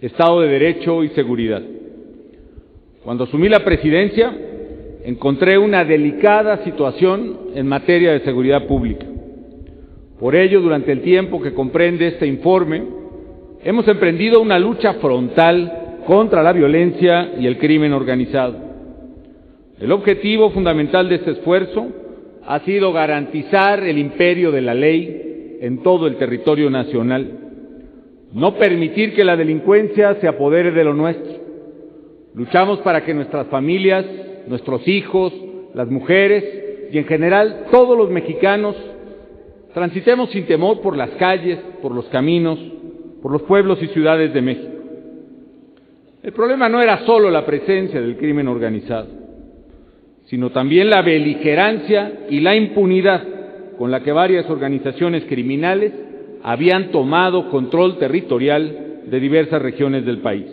Estado de Derecho y seguridad. Cuando asumí la presidencia, encontré una delicada situación en materia de seguridad pública. Por ello, durante el tiempo que comprende este informe, hemos emprendido una lucha frontal contra la violencia y el crimen organizado. El objetivo fundamental de este esfuerzo ha sido garantizar el imperio de la ley en todo el territorio nacional, no permitir que la delincuencia se apodere de lo nuestro. Luchamos para que nuestras familias, nuestros hijos, las mujeres y en general todos los mexicanos transitemos sin temor por las calles, por los caminos, por los pueblos y ciudades de México. El problema no era solo la presencia del crimen organizado, sino también la beligerancia y la impunidad con la que varias organizaciones criminales habían tomado control territorial de diversas regiones del país.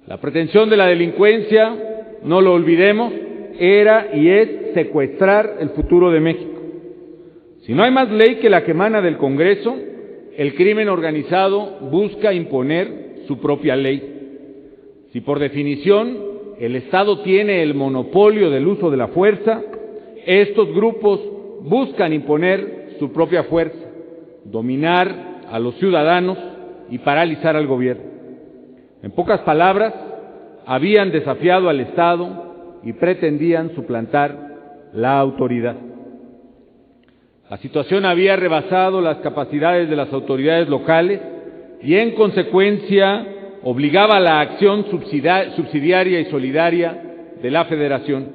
La pretensión de la delincuencia, no lo olvidemos, era y es secuestrar el futuro de México. Si no hay más ley que la que emana del Congreso, el crimen organizado busca imponer su propia ley. Si por definición el Estado tiene el monopolio del uso de la fuerza, estos grupos buscan imponer su propia fuerza, dominar a los ciudadanos y paralizar al gobierno. En pocas palabras, habían desafiado al Estado y pretendían suplantar la autoridad. La situación había rebasado las capacidades de las autoridades locales y, en consecuencia, obligaba a la acción subsidiaria y solidaria de la Federación.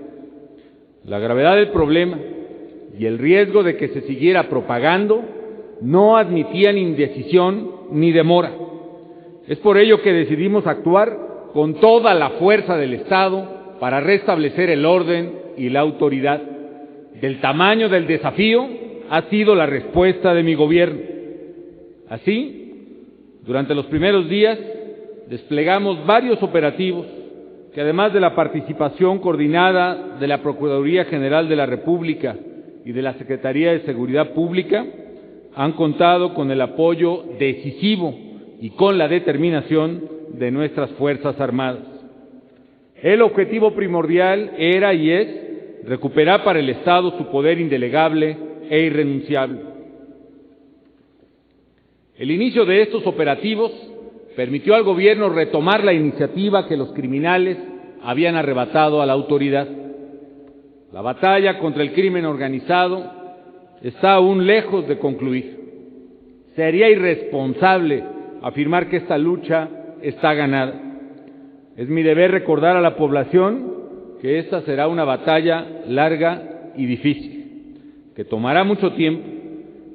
La gravedad del problema y el riesgo de que se siguiera propagando no admitían indecisión ni demora. Es por ello que decidimos actuar con toda la fuerza del Estado para restablecer el orden y la autoridad. Del tamaño del desafío ha sido la respuesta de mi gobierno. Así, durante los primeros días desplegamos varios operativos que, además de la participación coordinada de la Procuraduría General de la República y de la Secretaría de Seguridad Pública, han contado con el apoyo decisivo y con la determinación de nuestras Fuerzas Armadas. El objetivo primordial era y es recuperar para el Estado su poder indelegable e irrenunciable. El inicio de estos operativos permitió al gobierno retomar la iniciativa que los criminales habían arrebatado a la autoridad. La batalla contra el crimen organizado está aún lejos de concluir. Sería irresponsable afirmar que esta lucha está ganada. Es mi deber recordar a la población que esta será una batalla larga y difícil, que tomará mucho tiempo,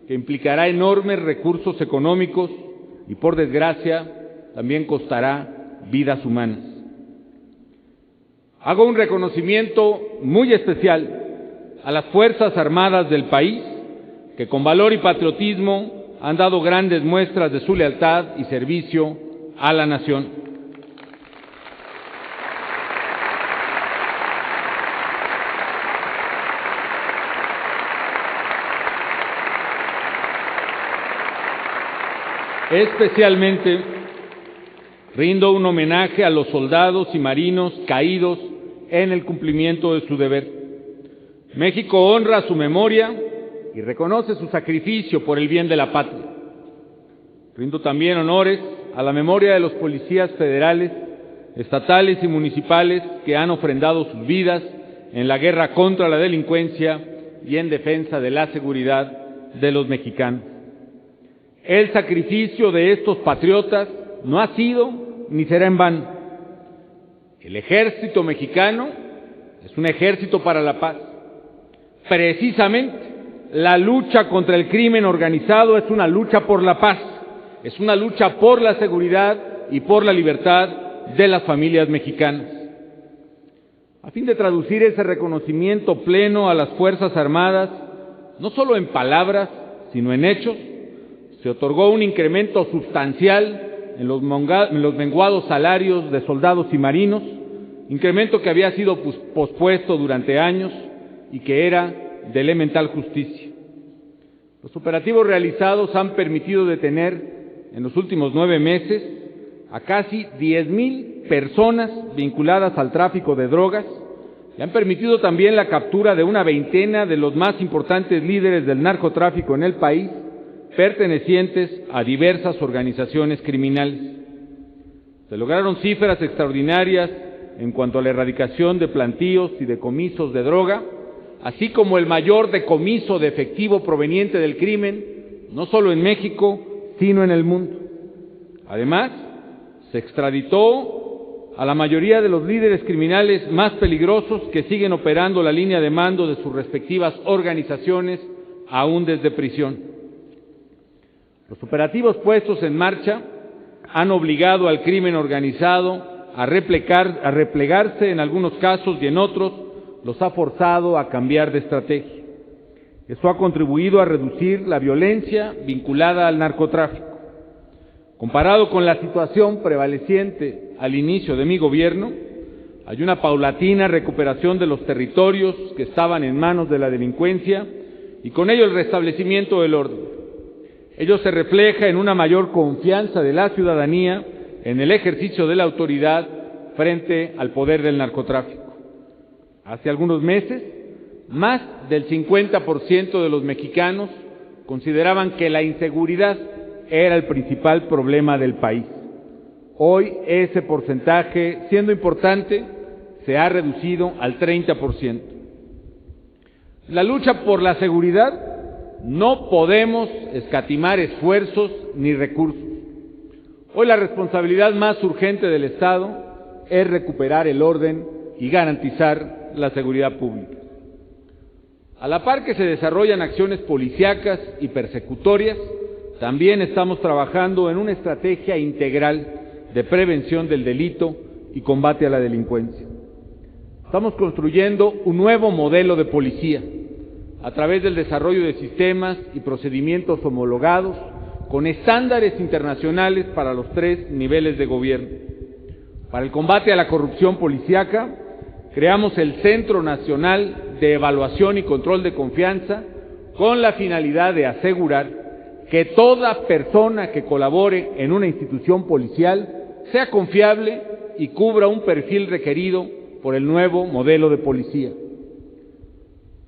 que implicará enormes recursos económicos y, por desgracia, también costará vidas humanas. Hago un reconocimiento muy especial a las Fuerzas Armadas del país, que con valor y patriotismo han dado grandes muestras de su lealtad y servicio a la nación. Especialmente rindo un homenaje a los soldados y marinos caídos en el cumplimiento de su deber. México honra su memoria y reconoce su sacrificio por el bien de la patria. Rindo también honores a la memoria de los policías federales, estatales y municipales que han ofrendado sus vidas en la guerra contra la delincuencia y en defensa de la seguridad de los mexicanos. El sacrificio de estos patriotas no ha sido ni será en vano. El ejército mexicano es un ejército para la paz. Precisamente, la lucha contra el crimen organizado es una lucha por la paz, es una lucha por la seguridad y por la libertad de las familias mexicanas. A fin de traducir ese reconocimiento pleno a las Fuerzas Armadas, no solo en palabras, sino en hechos, se otorgó un incremento sustancial en los menguados salarios de soldados y marinos, incremento que había sido pospuesto durante años y que era de elemental justicia. Los operativos realizados han permitido detener en los últimos 9 meses a casi 10,000 personas vinculadas al tráfico de drogas y han permitido también la captura de una veintena de los más importantes líderes del narcotráfico en el país, pertenecientes a diversas organizaciones criminales. Se lograron cifras extraordinarias en cuanto a la erradicación de plantíos y decomisos de droga, así como el mayor decomiso de efectivo proveniente del crimen, no solo en México, sino en el mundo. Además, se extraditó a la mayoría de los líderes criminales más peligrosos que siguen operando la línea de mando de sus respectivas organizaciones, aún desde prisión. Los operativos puestos en marcha han obligado al crimen organizado a replegarse en algunos casos y en otros los ha forzado a cambiar de estrategia. Esto ha contribuido a reducir la violencia vinculada al narcotráfico. Comparado con la situación prevaleciente al inicio de mi gobierno, hay una paulatina recuperación de los territorios que estaban en manos de la delincuencia y con ello el restablecimiento del orden. Ello se refleja en una mayor confianza de la ciudadanía en el ejercicio de la autoridad frente al poder del narcotráfico. Hace algunos meses, más del 50% de los mexicanos consideraban que la inseguridad era el principal problema del país. Hoy ese porcentaje, siendo importante, se ha reducido al 30%. La lucha por la seguridad no podemos escatimar esfuerzos ni recursos. Hoy la responsabilidad más urgente del Estado es recuperar el orden y garantizar la seguridad pública. A la par que se desarrollan acciones policíacas y persecutorias, también estamos trabajando en una estrategia integral de prevención del delito y combate a la delincuencia. Estamos construyendo un nuevo modelo de policía a través del desarrollo de sistemas y procedimientos homologados con estándares internacionales para los 3 niveles de gobierno. Para el combate a la corrupción policíaca, creamos el Centro Nacional de Evaluación y Control de Confianza con la finalidad de asegurar que toda persona que colabore en una institución policial sea confiable y cubra un perfil requerido por el nuevo modelo de policía.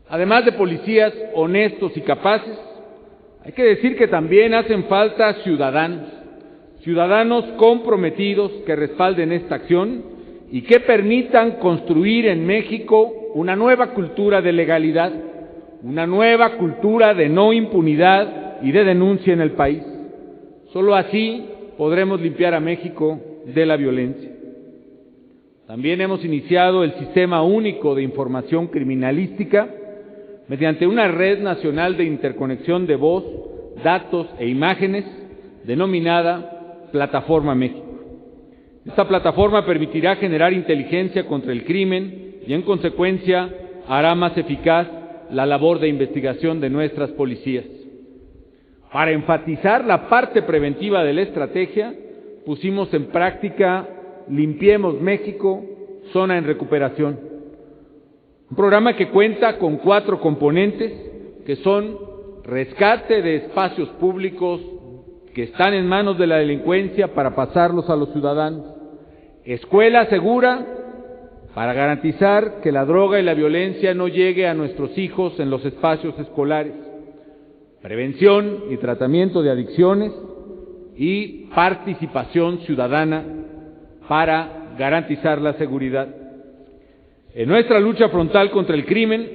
Además de policías honestos y capaces, hay que decir que también hacen falta ciudadanos comprometidos que respalden esta acción y que permitan construir en México una nueva cultura de legalidad, una nueva cultura de no impunidad y de denuncia en el país. Solo así podremos limpiar a México de la violencia. También hemos iniciado el Sistema Único de Información Criminalística mediante una red nacional de interconexión de voz, datos e imágenes denominada Plataforma México. Esta plataforma permitirá generar inteligencia contra el crimen y en consecuencia hará más eficaz la labor de investigación de nuestras policías. Para enfatizar la parte preventiva de la estrategia, pusimos en práctica Limpiemos México, Zona en Recuperación. Un programa que cuenta con 4 componentes, que son rescate de espacios públicos que están en manos de la delincuencia para pasarlos a los ciudadanos, escuela segura para garantizar que la droga y la violencia no llegue a nuestros hijos en los espacios escolares, prevención y tratamiento de adicciones y participación ciudadana para garantizar la seguridad. En nuestra lucha frontal contra el crimen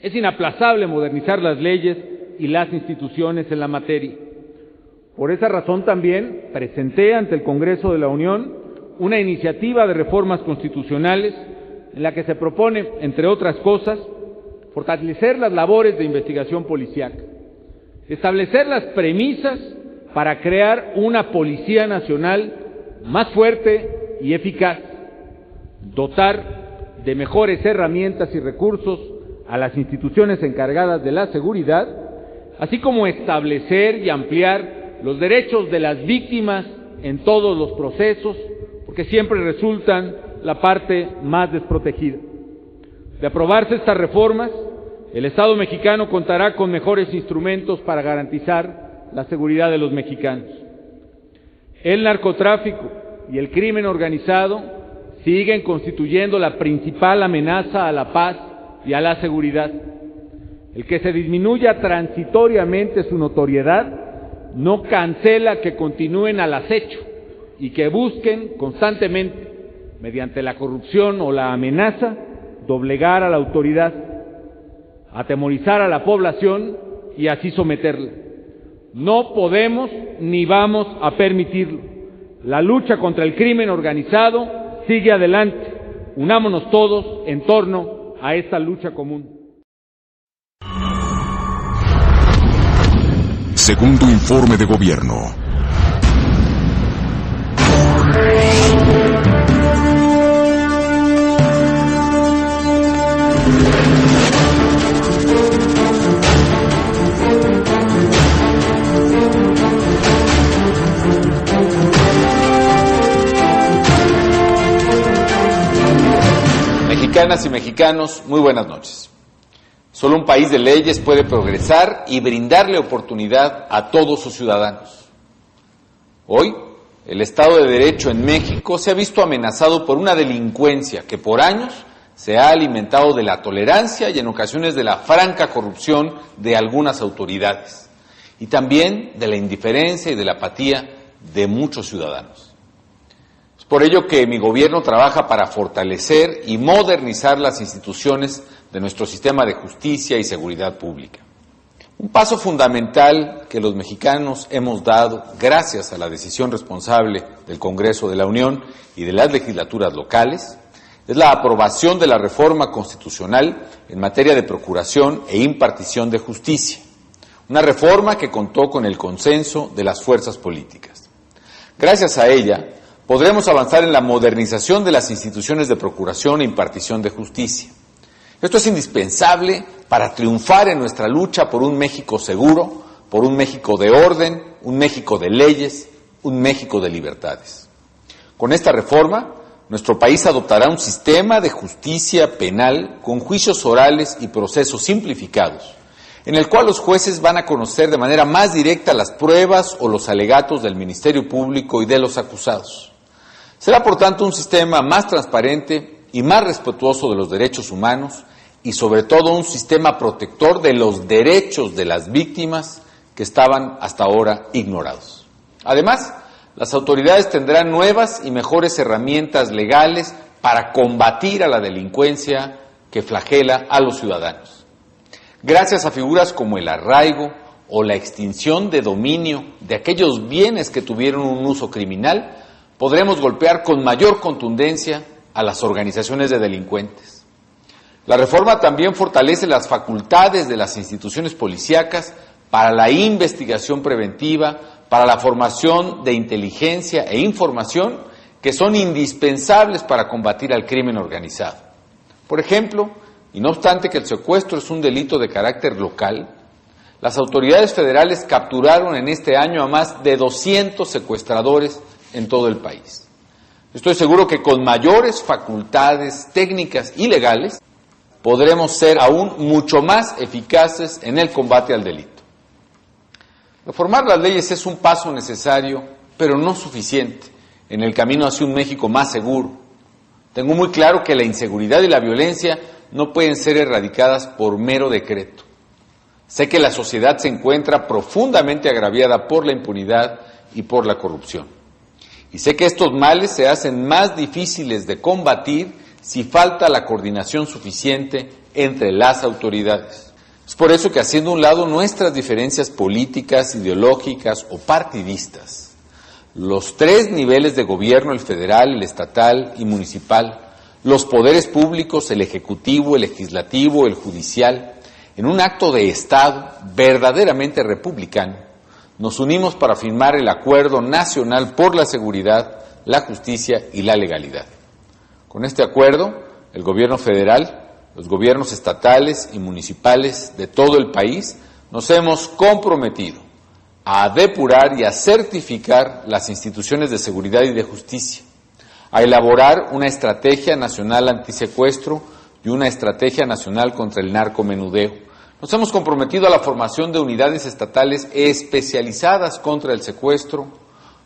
es inaplazable modernizar las leyes y las instituciones en la materia. Por esa razón también presenté ante el Congreso de la Unión una iniciativa de reformas constitucionales en la que se propone, entre otras cosas, fortalecer las labores de investigación policiaca, establecer las premisas para crear una Policía Nacional más fuerte y eficaz, dotar de mejores herramientas y recursos a las instituciones encargadas de la seguridad, así como establecer y ampliar los derechos de las víctimas en todos los procesos, porque siempre resultan la parte más desprotegida. De aprobarse estas reformas, el Estado mexicano contará con mejores instrumentos para garantizar la seguridad de los mexicanos. El narcotráfico y el crimen organizado siguen constituyendo la principal amenaza a la paz y a la seguridad. El que se disminuya transitoriamente su notoriedad no cancela que continúen al acecho y que busquen constantemente, mediante la corrupción o la amenaza, doblegar a la autoridad, atemorizar a la población y así someterla. No podemos ni vamos a permitirlo. La lucha contra el crimen organizado sigue adelante. Unámonos todos en torno a esta lucha común. Segundo informe de gobierno. Mexicanas y mexicanos, muy buenas noches. Solo un país de leyes puede progresar y brindarle oportunidad a todos sus ciudadanos. Hoy, el Estado de Derecho en México se ha visto amenazado por una delincuencia que por años se ha alimentado de la tolerancia y en ocasiones de la franca corrupción de algunas autoridades y también de la indiferencia y de la apatía de muchos ciudadanos. Es por ello que mi gobierno trabaja para fortalecer y modernizar las instituciones de nuestro sistema de justicia y seguridad pública. Un paso fundamental que los mexicanos hemos dado gracias a la decisión responsable del Congreso de la Unión y de las legislaturas locales es la aprobación de la reforma constitucional en materia de procuración e impartición de justicia, una reforma que contó con el consenso de las fuerzas políticas. Gracias a ella, podremos avanzar en la modernización de las instituciones de procuración e impartición de justicia. Esto es indispensable para triunfar en nuestra lucha por un México seguro, por un México de orden, un México de leyes, un México de libertades. Con esta reforma, nuestro país adoptará un sistema de justicia penal con juicios orales y procesos simplificados, en el cual los jueces van a conocer de manera más directa las pruebas o los alegatos del Ministerio Público y de los acusados. Será, por tanto, un sistema más transparente y más respetuoso de los derechos humanos y, sobre todo, un sistema protector de los derechos de las víctimas que estaban hasta ahora ignorados. Además, las autoridades tendrán nuevas y mejores herramientas legales para combatir a la delincuencia que flagela a los ciudadanos. Gracias a figuras como el arraigo o la extinción de dominio de aquellos bienes que tuvieron un uso criminal, podremos golpear con mayor contundencia a las organizaciones de delincuentes. La reforma también fortalece las facultades de las instituciones policíacas para la investigación preventiva, para la formación de inteligencia e información que son indispensables para combatir al crimen organizado. Por ejemplo, y no obstante que el secuestro es un delito de carácter local, las autoridades federales capturaron en este año a más de 200 secuestradores en todo el país. Estoy seguro que con mayores facultades técnicas y legales podremos ser aún mucho más eficaces en el combate al delito. Reformar las leyes es un paso necesario, pero no suficiente, en el camino hacia un México más seguro. Tengo muy claro que la inseguridad y la violencia no pueden ser erradicadas por mero decreto. Sé que la sociedad se encuentra profundamente agraviada por la impunidad y por la corrupción. Y sé que estos males se hacen más difíciles de combatir si falta la coordinación suficiente entre las autoridades. Es por eso que, haciendo a un lado nuestras diferencias políticas, ideológicas o partidistas, los tres niveles de gobierno, el federal, el estatal y municipal, los poderes públicos, el ejecutivo, el legislativo, el judicial, en un acto de Estado verdaderamente republicano, nos unimos para firmar el Acuerdo Nacional por la Seguridad, la Justicia y la Legalidad. Con este acuerdo, el gobierno federal, los gobiernos estatales y municipales de todo el país nos hemos comprometido a depurar y a certificar las instituciones de seguridad y de justicia, a elaborar una estrategia nacional antisecuestro y una estrategia nacional contra el narcomenudeo. Nos hemos comprometido a la formación de unidades estatales especializadas contra el secuestro,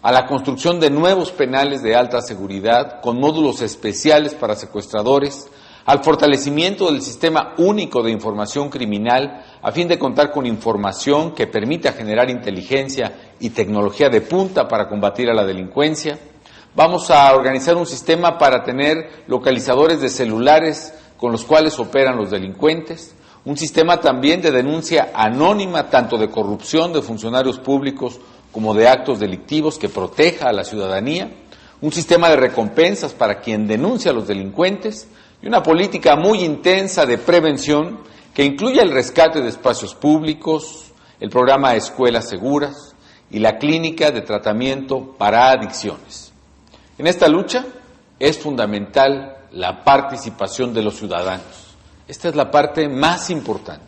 a la construcción de nuevos penales de alta seguridad con módulos especiales para secuestradores, al fortalecimiento del Sistema Único de Información Criminal a fin de contar con información que permita generar inteligencia y tecnología de punta para combatir a la delincuencia. Vamos a organizar un sistema para tener localizadores de celulares con los cuales operan los delincuentes, un sistema también de denuncia anónima tanto de corrupción de funcionarios públicos como de actos delictivos que proteja a la ciudadanía, un sistema de recompensas para quien denuncia a los delincuentes y una política muy intensa de prevención que incluya el rescate de espacios públicos, el programa Escuelas Seguras y la clínica de tratamiento para adicciones. En esta lucha es fundamental la participación de los ciudadanos. Esta es la parte más importante.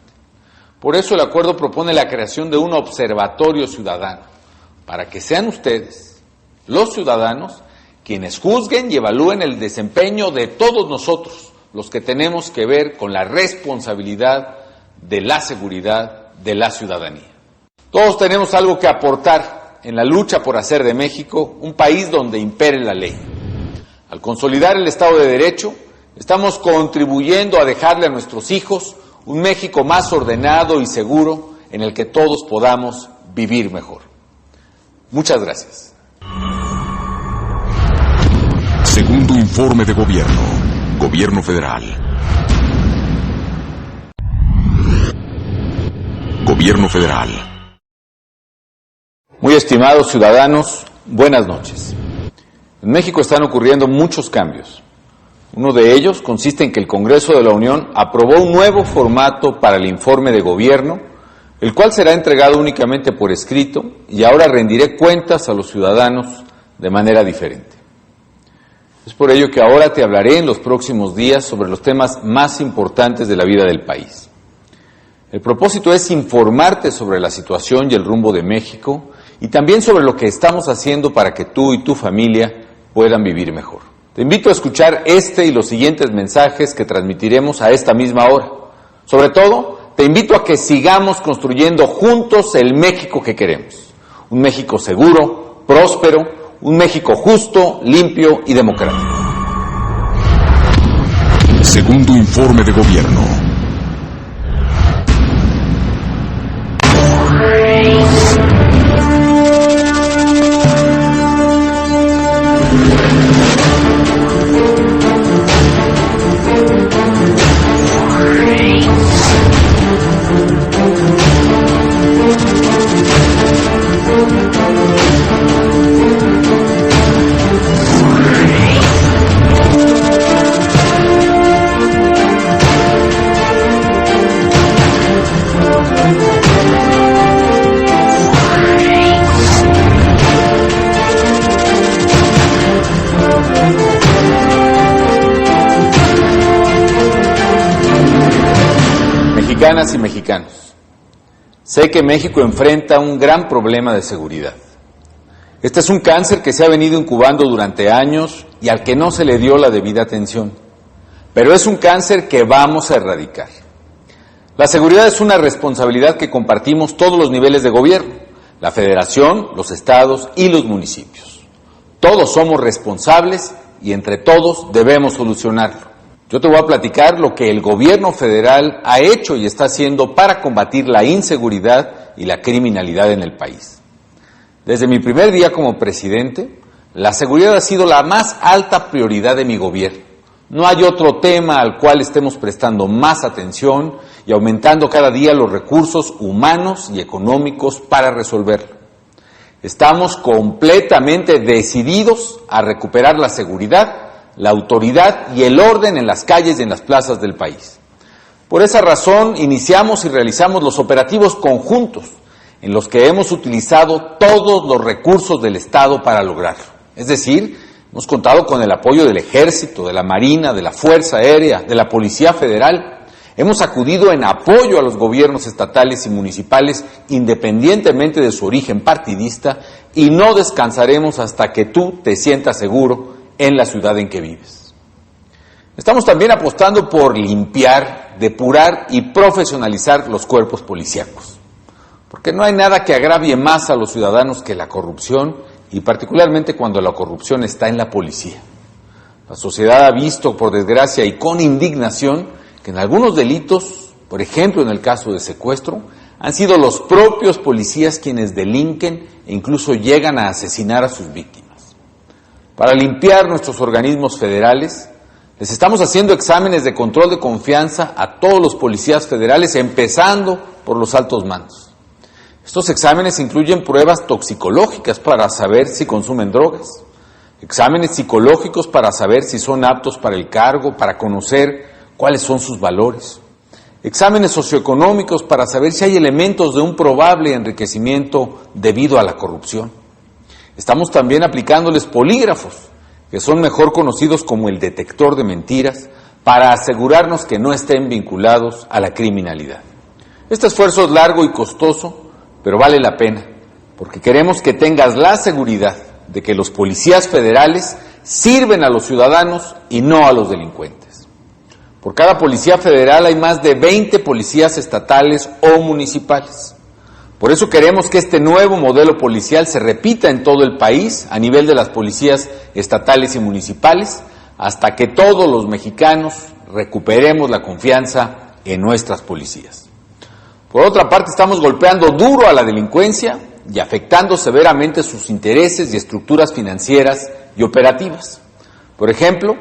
Por eso el acuerdo propone la creación de un observatorio ciudadano, para que sean ustedes, los ciudadanos, quienes juzguen y evalúen el desempeño de todos nosotros, los que tenemos que ver con la responsabilidad de la seguridad de la ciudadanía. Todos tenemos algo que aportar en la lucha por hacer de México un país donde impere la ley. Al consolidar el Estado de Derecho, estamos contribuyendo a dejarle a nuestros hijos un México más ordenado y seguro en el que todos podamos vivir mejor. Muchas gracias. Segundo informe de gobierno. Gobierno federal. Gobierno federal. Muy estimados ciudadanos, buenas noches. En México están ocurriendo muchos cambios. Uno de ellos consiste en que el Congreso de la Unión aprobó un nuevo formato para el informe de gobierno, el cual será entregado únicamente por escrito y ahora rendiré cuentas a los ciudadanos de manera diferente. Es por ello que ahora te hablaré en los próximos días sobre los temas más importantes de la vida del país. El propósito es informarte sobre la situación y el rumbo de México y también sobre lo que estamos haciendo para que tú y tu familia puedan vivir mejor. Te invito a escuchar este y los siguientes mensajes que transmitiremos a esta misma hora. Sobre todo, te invito a que sigamos construyendo juntos el México que queremos. Un México seguro, próspero, un México justo, limpio y democrático. Segundo informe de gobierno. Mexicanas y mexicanos, sé que México enfrenta un gran problema de seguridad. Este es un cáncer que se ha venido incubando durante años y al que no se le dio la debida atención, pero es un cáncer que vamos a erradicar. La seguridad es una responsabilidad que compartimos todos los niveles de gobierno, la Federación, los estados y los municipios. Todos somos responsables y entre todos debemos solucionarlo. Yo te voy a platicar lo que el gobierno federal ha hecho y está haciendo para combatir la inseguridad y la criminalidad en el país. Desde mi primer día como presidente, la seguridad ha sido la más alta prioridad de mi gobierno. No hay otro tema al cual estemos prestando más atención y aumentando cada día los recursos humanos y económicos para resolverlo. Estamos completamente decididos a recuperar la seguridad, la autoridad y el orden en las calles y en las plazas del país. Por esa razón, iniciamos y realizamos los operativos conjuntos, en los que hemos utilizado todos los recursos del Estado para lograrlo. Es decir, hemos contado con el apoyo del Ejército, de la Marina, de la Fuerza Aérea, de la Policía Federal. Hemos acudido en apoyo a los gobiernos estatales y municipales, independientemente de su origen partidista, y no descansaremos hasta que tú te sientas seguro en la ciudad en que vives. Estamos también apostando por limpiar, depurar y profesionalizar los cuerpos policíacos, porque no hay nada que agravie más a los ciudadanos que la corrupción y particularmente cuando la corrupción está en la policía. La sociedad ha visto, por desgracia y con indignación, que en algunos delitos, por ejemplo en el caso de secuestro, han sido los propios policías quienes delinquen e incluso llegan a asesinar a sus víctimas. Para limpiar nuestros organismos federales, les estamos haciendo exámenes de control de confianza a todos los policías federales, empezando por los altos mandos. Estos exámenes incluyen pruebas toxicológicas para saber si consumen drogas, exámenes psicológicos para saber si son aptos para el cargo, para conocer cuáles son sus valores, exámenes socioeconómicos para saber si hay elementos de un probable enriquecimiento debido a la corrupción. Estamos también aplicándoles polígrafos, que son mejor conocidos como el detector de mentiras, para asegurarnos que no estén vinculados a la criminalidad. Este esfuerzo es largo y costoso, pero vale la pena, porque queremos que tengas la seguridad de que los policías federales sirven a los ciudadanos y no a los delincuentes. Por cada policía federal hay más de 20 policías estatales o municipales. Por eso queremos que este nuevo modelo policial se repita en todo el país a nivel de las policías estatales y municipales, hasta que todos los mexicanos recuperemos la confianza en nuestras policías. Por otra parte, estamos golpeando duro a la delincuencia y afectando severamente sus intereses y estructuras financieras y operativas. Por ejemplo,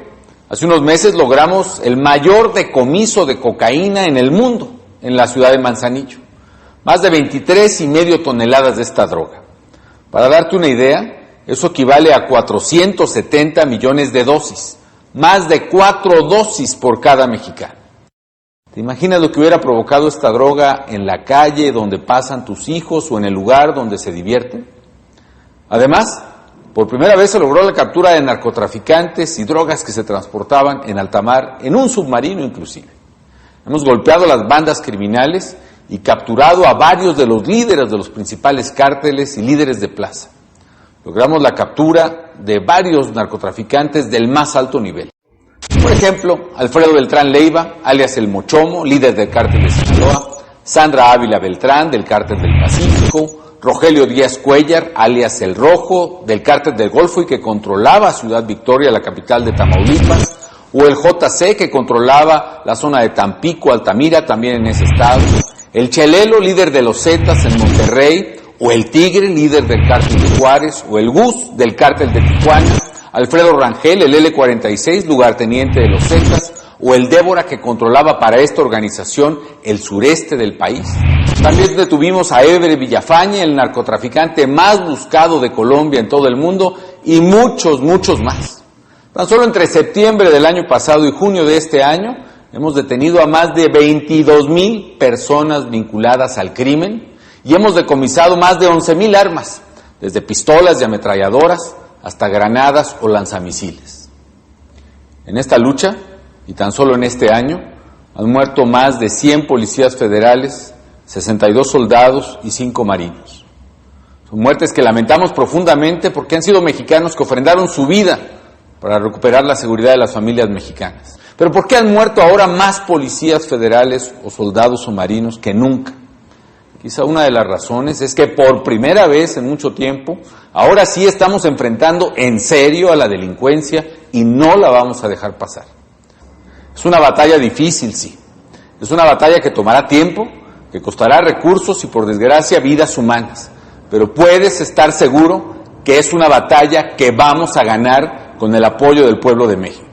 hace unos meses logramos el mayor decomiso de cocaína en el mundo, en la ciudad de Manzanillo. Más de 23,5 toneladas de esta droga. Para darte una idea, eso equivale a 470 millones de dosis, más de 4 dosis por cada mexicano. ¿Te imaginas lo que hubiera provocado esta droga en la calle donde pasan tus hijos o en el lugar donde se divierten? Además, por primera vez se logró la captura de narcotraficantes y drogas que se transportaban en alta mar, en un submarino inclusive. Hemos golpeado a las bandas criminales y capturado a varios de los líderes de los principales cárteles y líderes de plaza. Logramos la captura de varios narcotraficantes del más alto nivel. Por ejemplo, Alfredo Beltrán Leiva, alias El Mochomo, líder del cártel de Sinaloa, Sandra Ávila Beltrán, del cártel del Pacífico, Rogelio Díaz Cuellar, alias El Rojo, del cártel del Golfo y que controlaba Ciudad Victoria, la capital de Tamaulipas, o el JC, que controlaba la zona de Tampico, Altamira, también en ese estado, el Chelelo, líder de los Zetas en Monterrey, o el Tigre, líder del cártel de Juárez, o el Gus, del cártel de Tijuana, Alfredo Rangel, el L-46, lugarteniente de los Zetas, o el Débora, que controlaba para esta organización el sureste del país. También detuvimos a Évere Villafañe, el narcotraficante más buscado de Colombia en todo el mundo, y muchos, muchos más. Tan solo entre septiembre del año pasado y junio de este año, hemos detenido a más de 22,000 personas vinculadas al crimen y hemos decomisado más de 11,000 armas, desde pistolas y ametralladoras hasta granadas o lanzamisiles. En esta lucha, y tan solo en este año, han muerto más de 100 policías federales, 62 soldados y 5 marinos. Son muertes que lamentamos profundamente porque han sido mexicanos que ofrendaron su vida para recuperar la seguridad de las familias mexicanas. Pero ¿por qué han muerto ahora más policías federales o soldados o marinos que nunca? Quizá una de las razones es que por primera vez en mucho tiempo, ahora sí estamos enfrentando en serio a la delincuencia y no la vamos a dejar pasar. Es una batalla difícil, sí. Es una batalla que tomará tiempo, que costará recursos y por desgracia vidas humanas. Pero puedes estar seguro que es una batalla que vamos a ganar con el apoyo del pueblo de México.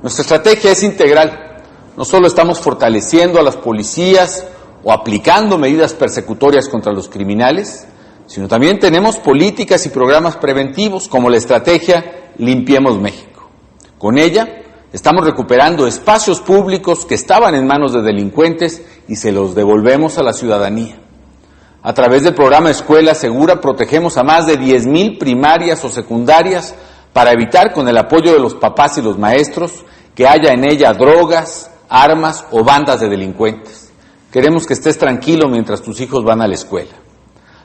Nuestra estrategia es integral. No solo estamos fortaleciendo a las policías o aplicando medidas persecutorias contra los criminales, sino también tenemos políticas y programas preventivos como la estrategia Limpiemos México. Con ella estamos recuperando espacios públicos que estaban en manos de delincuentes y se los devolvemos a la ciudadanía. A través del programa Escuela Segura protegemos a más de 10,000 primarias o secundarias para evitar, con el apoyo de los papás y los maestros, que haya en ella drogas, armas o bandas de delincuentes. Queremos que estés tranquilo mientras tus hijos van a la escuela.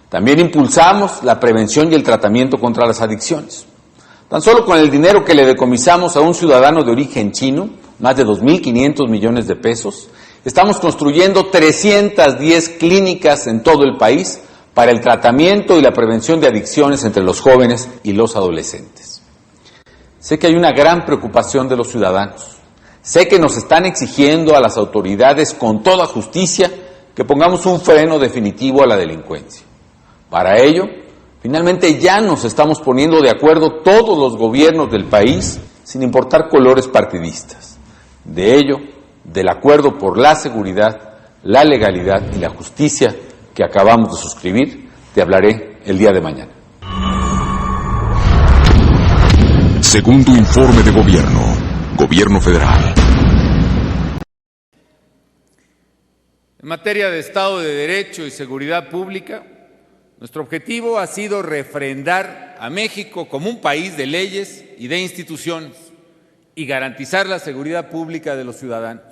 También impulsamos la prevención y el tratamiento contra las adicciones. Tan solo con el dinero que le decomisamos a un ciudadano de origen chino, más de 2,500 millones de pesos, estamos construyendo 310 clínicas en todo el país para el tratamiento y la prevención de adicciones entre los jóvenes y los adolescentes. Sé que hay una gran preocupación de los ciudadanos. Sé que nos están exigiendo a las autoridades con toda justicia que pongamos un freno definitivo a la delincuencia. Para ello, finalmente ya nos estamos poniendo de acuerdo todos los gobiernos del país, sin importar colores partidistas. De ello, del acuerdo por la seguridad, la legalidad y la justicia que acabamos de suscribir, te hablaré el día de mañana. Segundo informe de gobierno. Gobierno federal. En materia de Estado de Derecho y seguridad pública, nuestro objetivo ha sido refrendar a México como un país de leyes y de instituciones y garantizar la seguridad pública de los ciudadanos.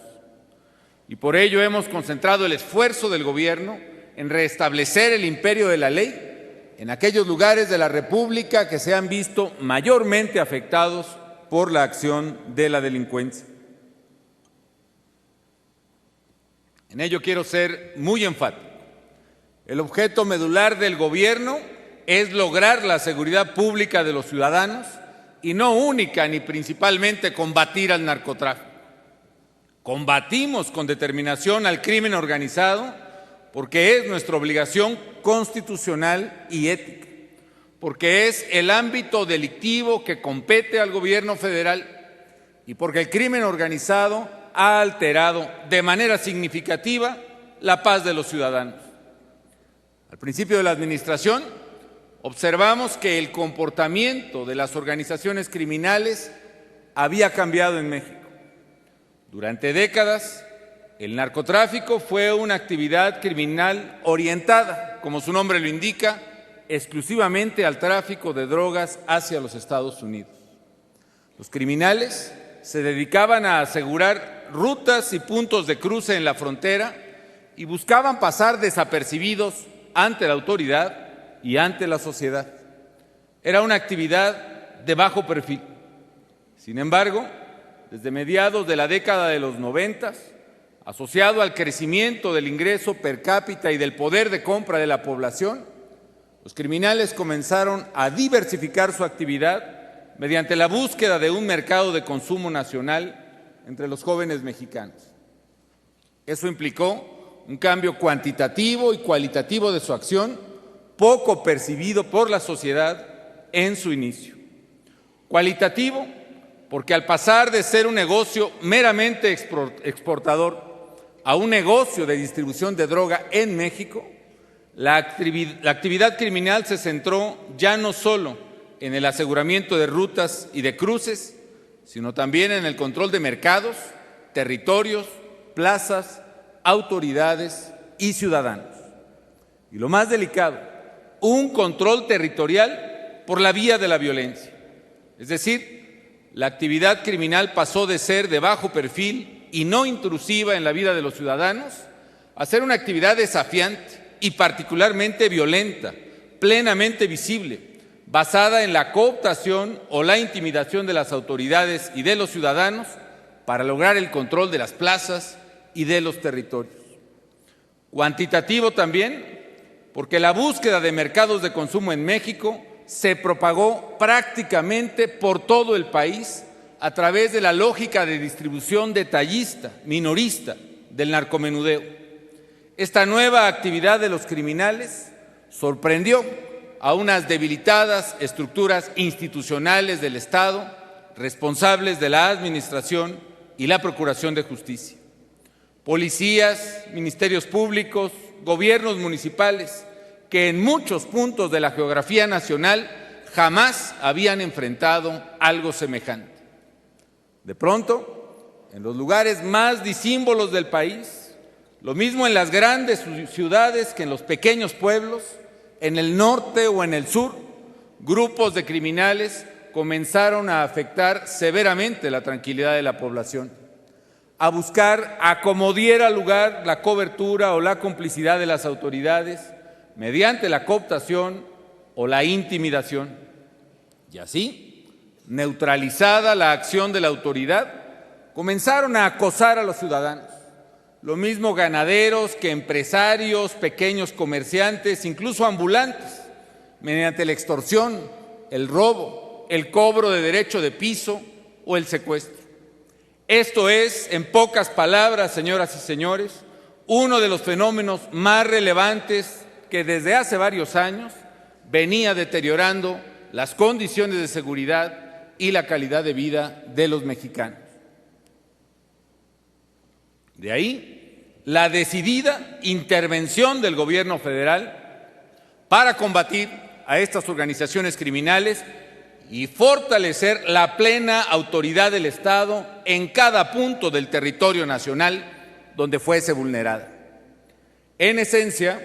Y por ello hemos concentrado el esfuerzo del Gobierno en restablecer el imperio de la ley en aquellos lugares de la República que se han visto mayormente afectados por la acción de la delincuencia. En ello quiero ser muy enfático. El objeto medular del Gobierno es lograr la seguridad pública de los ciudadanos y no única ni principalmente combatir al narcotráfico. Combatimos con determinación al crimen organizado porque es nuestra obligación constitucional y ética, porque es el ámbito delictivo que compete al gobierno federal y porque el crimen organizado ha alterado de manera significativa la paz de los ciudadanos. Al principio de la administración, observamos que el comportamiento de las organizaciones criminales había cambiado en México. Durante décadas, el narcotráfico fue una actividad criminal orientada, como su nombre lo indica, exclusivamente al tráfico de drogas hacia los Estados Unidos. Los criminales se dedicaban a asegurar rutas y puntos de cruce en la frontera y buscaban pasar desapercibidos ante la autoridad y ante la sociedad. Era una actividad de bajo perfil. Sin embargo, desde mediados de la década de los 90, asociado al crecimiento del ingreso per cápita y del poder de compra de la población, los criminales comenzaron a diversificar su actividad mediante la búsqueda de un mercado de consumo nacional entre los jóvenes mexicanos. Eso implicó un cambio cuantitativo y cualitativo de su acción, poco percibido por la sociedad en su inicio. Cualitativo, porque al pasar de ser un negocio meramente exportador a un negocio de distribución de droga en México, la actividad criminal se centró ya no solo en el aseguramiento de rutas y de cruces, sino también en el control de mercados, territorios, plazas, autoridades y ciudadanos. Y lo más delicado, un control territorial por la vía de la violencia. Es decir, la actividad criminal pasó de ser de bajo perfil y no intrusiva en la vida de los ciudadanos a ser una actividad desafiante y particularmente violenta, plenamente visible, basada en la cooptación o la intimidación de las autoridades y de los ciudadanos para lograr el control de las plazas y de los territorios. Cuantitativo también, porque la búsqueda de mercados de consumo en México se propagó prácticamente por todo el país a través de la lógica de distribución detallista, minorista, del narcomenudeo. Esta nueva actividad de los criminales sorprendió a unas debilitadas estructuras institucionales del Estado, responsables de la administración y la procuración de justicia. Policías, ministerios públicos, gobiernos municipales, que en muchos puntos de la geografía nacional jamás habían enfrentado algo semejante. De pronto, en los lugares más disímbolos del país, lo mismo en las grandes ciudades que en los pequeños pueblos, en el norte o en el sur, grupos de criminales comenzaron a afectar severamente la tranquilidad de la población, a buscar a como diera lugar la cobertura o la complicidad de las autoridades mediante la cooptación o la intimidación. Y así, neutralizada la acción de la autoridad, comenzaron a acosar a los ciudadanos, lo mismo ganaderos que empresarios, pequeños comerciantes, incluso ambulantes, mediante la extorsión, el robo, el cobro de derecho de piso o el secuestro. Esto es, en pocas palabras, señoras y señores, uno de los fenómenos más relevantes que desde hace varios años venía deteriorando las condiciones de seguridad y la calidad de vida de los mexicanos. De ahí la decidida intervención del gobierno federal para combatir a estas organizaciones criminales y fortalecer la plena autoridad del Estado en cada punto del territorio nacional donde fuese vulnerada. En esencia,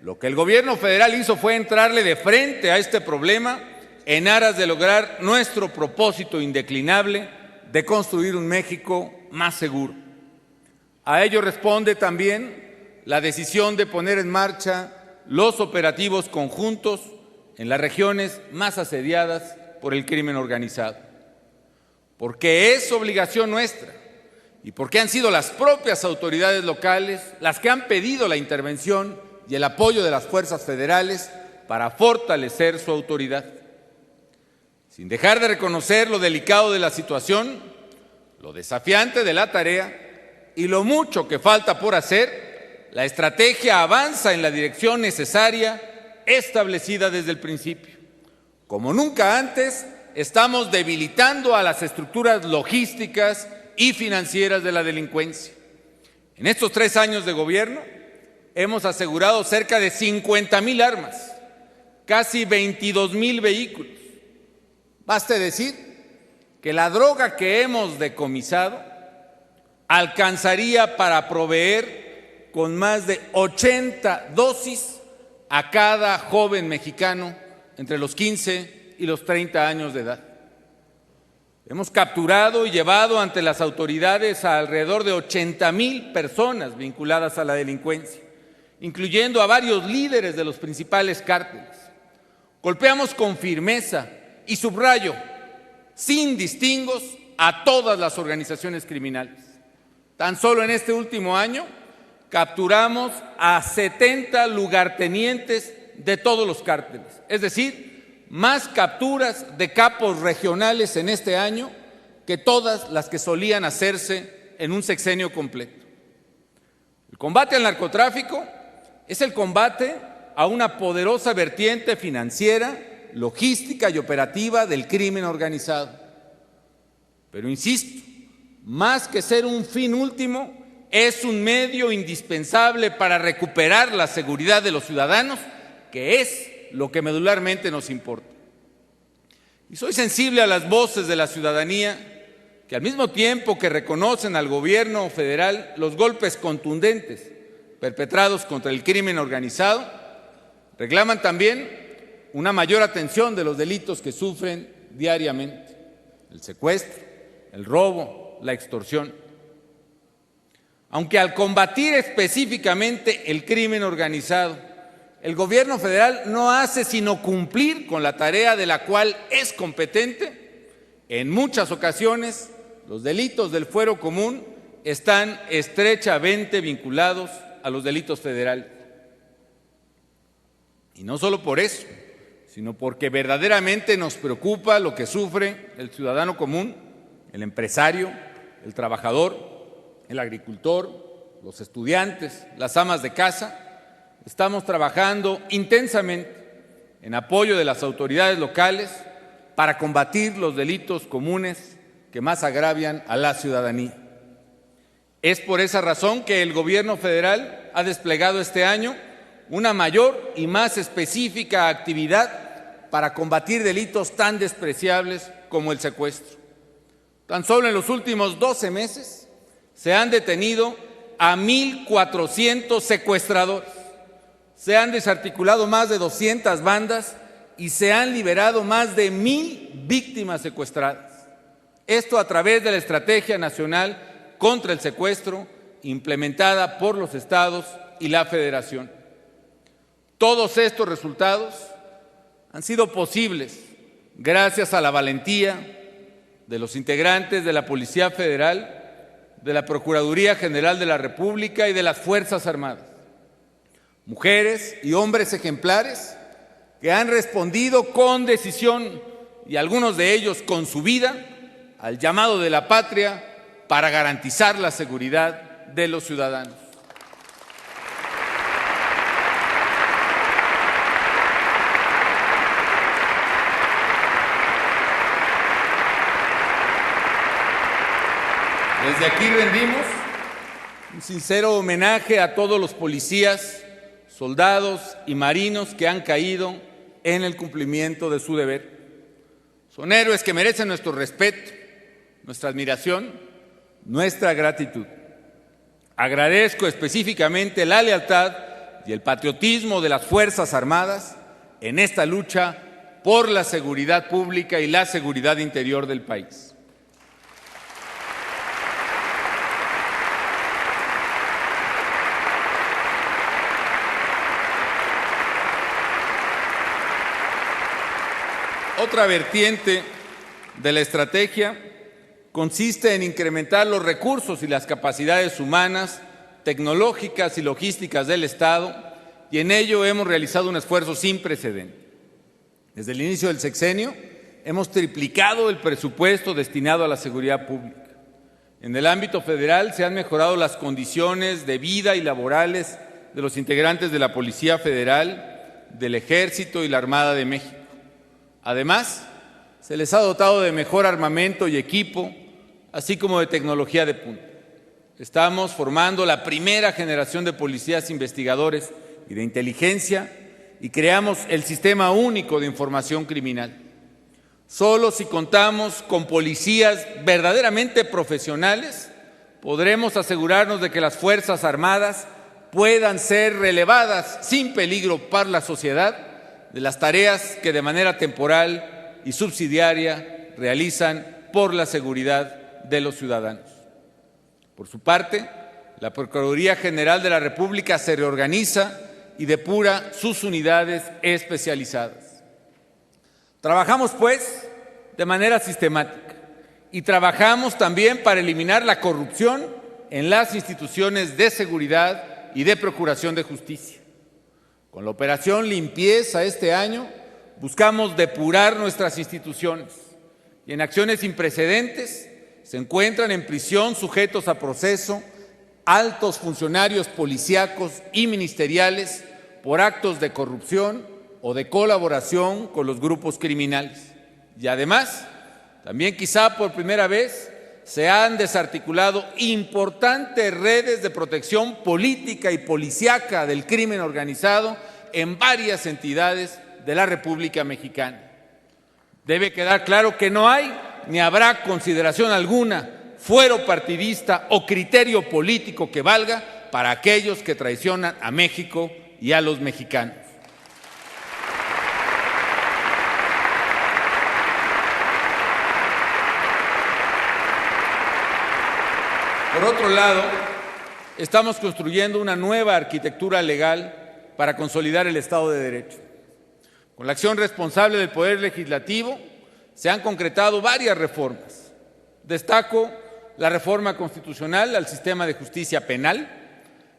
lo que el gobierno federal hizo fue entrarle de frente a este problema en aras de lograr nuestro propósito indeclinable de construir un México más seguro. A ello responde también la decisión de poner en marcha los operativos conjuntos en las regiones más asediadas por el crimen organizado. Porque es obligación nuestra y porque han sido las propias autoridades locales las que han pedido la intervención y el apoyo de las fuerzas federales para fortalecer su autoridad. Sin dejar de reconocer lo delicado de la situación, lo desafiante de la tarea y lo mucho que falta por hacer, la estrategia avanza en la dirección necesaria establecida desde el principio. Como nunca antes, estamos debilitando a las estructuras logísticas y financieras de la delincuencia. En estos 3 años de gobierno, hemos asegurado cerca de 50,000 armas, casi 22,000 vehículos. Baste decir que la droga que hemos decomisado alcanzaría para proveer con más de 80 dosis a cada joven mexicano entre los 15 y los 30 años de edad. Hemos capturado y llevado ante las autoridades a alrededor de 80,000 personas vinculadas a la delincuencia, incluyendo a varios líderes de los principales cárteles. Golpeamos con firmeza y subrayo, sin distingos, a todas las organizaciones criminales. Tan solo en este último año capturamos a 70 lugartenientes de todos los cárteles, es decir, más capturas de capos regionales en este año que todas las que solían hacerse en un sexenio completo. El combate al narcotráfico es el combate a una poderosa vertiente financiera, logística y operativa del crimen organizado. Pero insisto, más que ser un fin último, es un medio indispensable para recuperar la seguridad de los ciudadanos, que es lo que medularmente nos importa. Y soy sensible a las voces de la ciudadanía que al mismo tiempo que reconocen al gobierno federal los golpes contundentes perpetrados contra el crimen organizado, reclaman también una mayor atención de los delitos que sufren diariamente: el secuestro, el robo, la extorsión. Aunque al combatir específicamente el crimen organizado, el gobierno federal no hace sino cumplir con la tarea de la cual es competente, en muchas ocasiones los delitos del fuero común están estrechamente vinculados a los delitos federales. Y no solo por eso, sino porque verdaderamente nos preocupa lo que sufre el ciudadano común, el empresario, el trabajador, el agricultor, los estudiantes, las amas de casa. Estamos trabajando intensamente en apoyo de las autoridades locales para combatir los delitos comunes que más agravian a la ciudadanía. Es por esa razón que el gobierno federal ha desplegado este año una mayor y más específica actividad para combatir delitos tan despreciables como el secuestro. Tan solo en los últimos 12 meses se han detenido a 1,400 secuestradores. Se han desarticulado más de 200 bandas y se han liberado más de 1,000 víctimas secuestradas. Esto a través de la Estrategia Nacional contra el Secuestro, implementada por los estados y la Federación. Todos estos resultados han sido posibles gracias a la valentía de los integrantes de la Policía Federal, de la Procuraduría General de la República y de las Fuerzas Armadas. Mujeres y hombres ejemplares que han respondido con decisión y algunos de ellos con su vida al llamado de la patria para garantizar la seguridad de los ciudadanos. Desde aquí rendimos un sincero homenaje a todos los policías, soldados y marinos que han caído en el cumplimiento de su deber. Son héroes que merecen nuestro respeto, nuestra admiración, nuestra gratitud. Agradezco específicamente la lealtad y el patriotismo de las Fuerzas Armadas en esta lucha por la seguridad pública y la seguridad interior del país. Otra vertiente de la estrategia consiste en incrementar los recursos y las capacidades humanas, tecnológicas y logísticas del Estado, y en ello hemos realizado un esfuerzo sin precedentes. Desde el inicio del sexenio hemos triplicado el presupuesto destinado a la seguridad pública. En el ámbito federal se han mejorado las condiciones de vida y laborales de los integrantes de la Policía Federal, del Ejército y la Armada de México. Además, se les ha dotado de mejor armamento y equipo, así como de tecnología de punta. Estamos formando la primera generación de policías investigadores y de inteligencia y creamos el Sistema Único de Información Criminal. Solo si contamos con policías verdaderamente profesionales, podremos asegurarnos de que las Fuerzas Armadas puedan ser relevadas sin peligro para la sociedad de las tareas que de manera temporal y subsidiaria realizan por la seguridad de los ciudadanos. Por su parte, la Procuraduría General de la República se reorganiza y depura sus unidades especializadas. Trabajamos, pues, de manera sistemática y trabajamos también para eliminar la corrupción en las instituciones de seguridad y de procuración de justicia. Con la operación Limpieza este año buscamos depurar nuestras instituciones y en acciones sin precedentes se encuentran en prisión sujetos a proceso altos funcionarios policíacos y ministeriales por actos de corrupción o de colaboración con los grupos criminales. Y además, también quizá por primera vez, se han desarticulado importantes redes de protección política y policíaca del crimen organizado en varias entidades de la República Mexicana. Debe quedar claro que no hay ni habrá consideración alguna, fuero partidista o criterio político que valga para aquellos que traicionan a México y a los mexicanos. Por otro lado, estamos construyendo una nueva arquitectura legal para consolidar el Estado de Derecho. Con la acción responsable del Poder Legislativo se han concretado varias reformas. Destaco la reforma constitucional al sistema de justicia penal,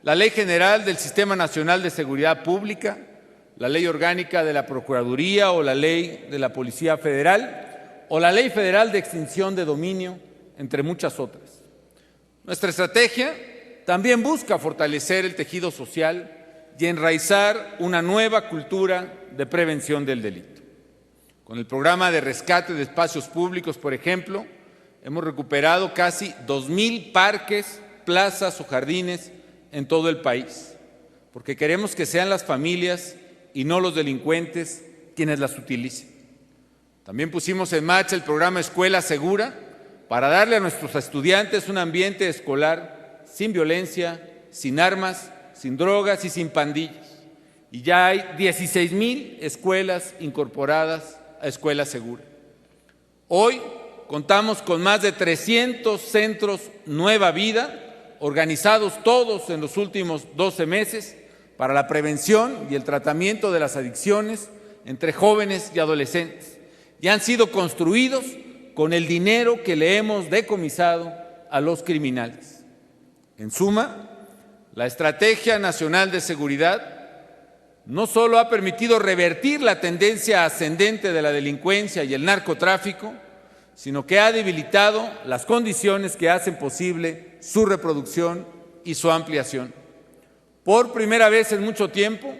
la Ley General del Sistema Nacional de Seguridad Pública, la Ley Orgánica de la Procuraduría o la Ley de la Policía Federal o la Ley Federal de Extinción de Dominio, entre muchas otras. Nuestra estrategia también busca fortalecer el tejido social y enraizar una nueva cultura de prevención del delito. Con el programa de rescate de espacios públicos, por ejemplo, hemos recuperado casi 2,000 parques, plazas o jardines en todo el país, porque queremos que sean las familias y no los delincuentes quienes las utilicen. También pusimos en marcha el programa Escuela Segura para darle a nuestros estudiantes un ambiente escolar sin violencia, sin armas, sin drogas y sin pandillas. Y ya hay 16,000 escuelas incorporadas a Escuela Segura. Hoy contamos con más de 300 centros Nueva Vida, organizados todos en los últimos 12 meses, para la prevención y el tratamiento de las adicciones entre jóvenes y adolescentes. Y han sido construidos con el dinero que le hemos decomisado a los criminales. En suma, la Estrategia Nacional de Seguridad no solo ha permitido revertir la tendencia ascendente de la delincuencia y el narcotráfico, sino que ha debilitado las condiciones que hacen posible su reproducción y su ampliación. Por primera vez en mucho tiempo,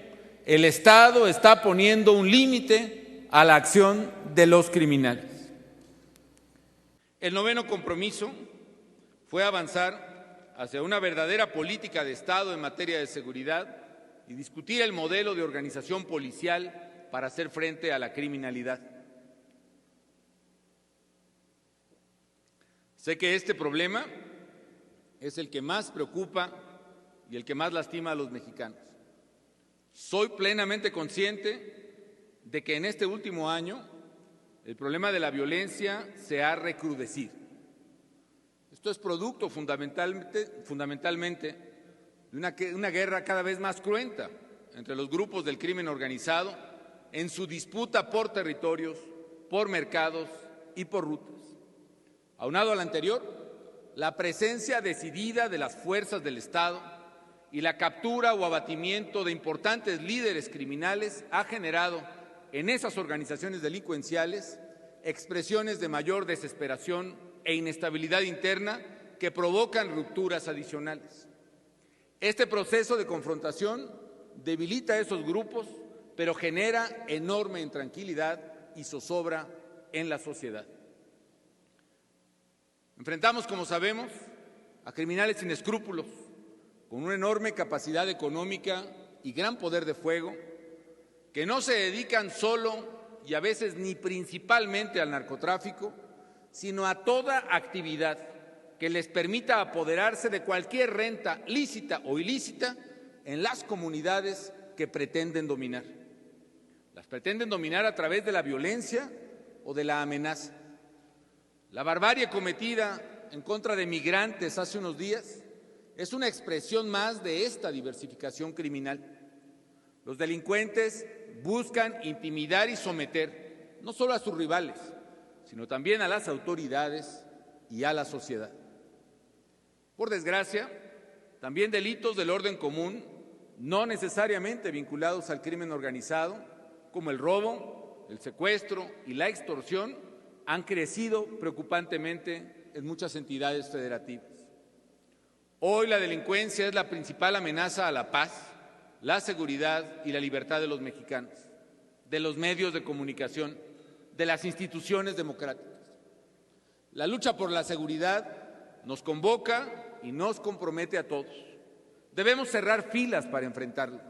el Estado está poniendo un límite a la acción de los criminales. El noveno compromiso fue avanzar hacia una verdadera política de Estado en materia de seguridad y discutir el modelo de organización policial para hacer frente a la criminalidad. Sé que este problema es el que más preocupa y el que más lastima a los mexicanos. Soy plenamente consciente de que en este último año el problema de la violencia se ha recrudecido. Esto es producto fundamentalmente de una guerra cada vez más cruenta entre los grupos del crimen organizado en su disputa por territorios, por mercados y por rutas. Aunado a lo anterior, la presencia decidida de las fuerzas del Estado y la captura o abatimiento de importantes líderes criminales ha generado en esas organizaciones delincuenciales expresiones de mayor desesperación e inestabilidad interna que provocan rupturas adicionales. Este proceso de confrontación debilita a esos grupos, pero genera enorme intranquilidad y zozobra en la sociedad. Enfrentamos, como sabemos, a criminales sin escrúpulos, con una enorme capacidad económica y gran poder de fuego, que no se dedican solo y a veces ni principalmente al narcotráfico, sino a toda actividad que les permita apoderarse de cualquier renta lícita o ilícita en las comunidades que pretenden dominar. Las pretenden dominar a través de la violencia o de la amenaza. La barbarie cometida en contra de migrantes hace unos días es una expresión más de esta diversificación criminal. Los delincuentes buscan intimidar y someter no solo a sus rivales, sino también a las autoridades y a la sociedad. Por desgracia, también delitos del orden común, no necesariamente vinculados al crimen organizado, como el robo, el secuestro y la extorsión, han crecido preocupantemente en muchas entidades federativas. Hoy la delincuencia es la principal amenaza a la paz, la seguridad y la libertad de los mexicanos, de los medios de comunicación, de las instituciones democráticas. La lucha por la seguridad nos convoca y nos compromete a todos. Debemos cerrar filas para enfrentarla.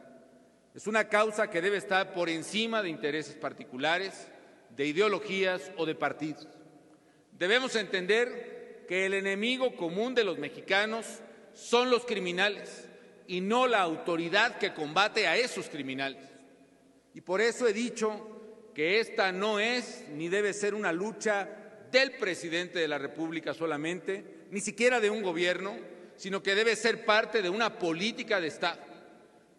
Es una causa que debe estar por encima de intereses particulares, de ideologías o de partidos. Debemos entender que el enemigo común de los mexicanos son los criminales y no la autoridad que combate a esos criminales. Y por eso he dicho que esta no es ni debe ser una lucha del presidente de la República solamente, ni siquiera de un gobierno, sino que debe ser parte de una política de Estado,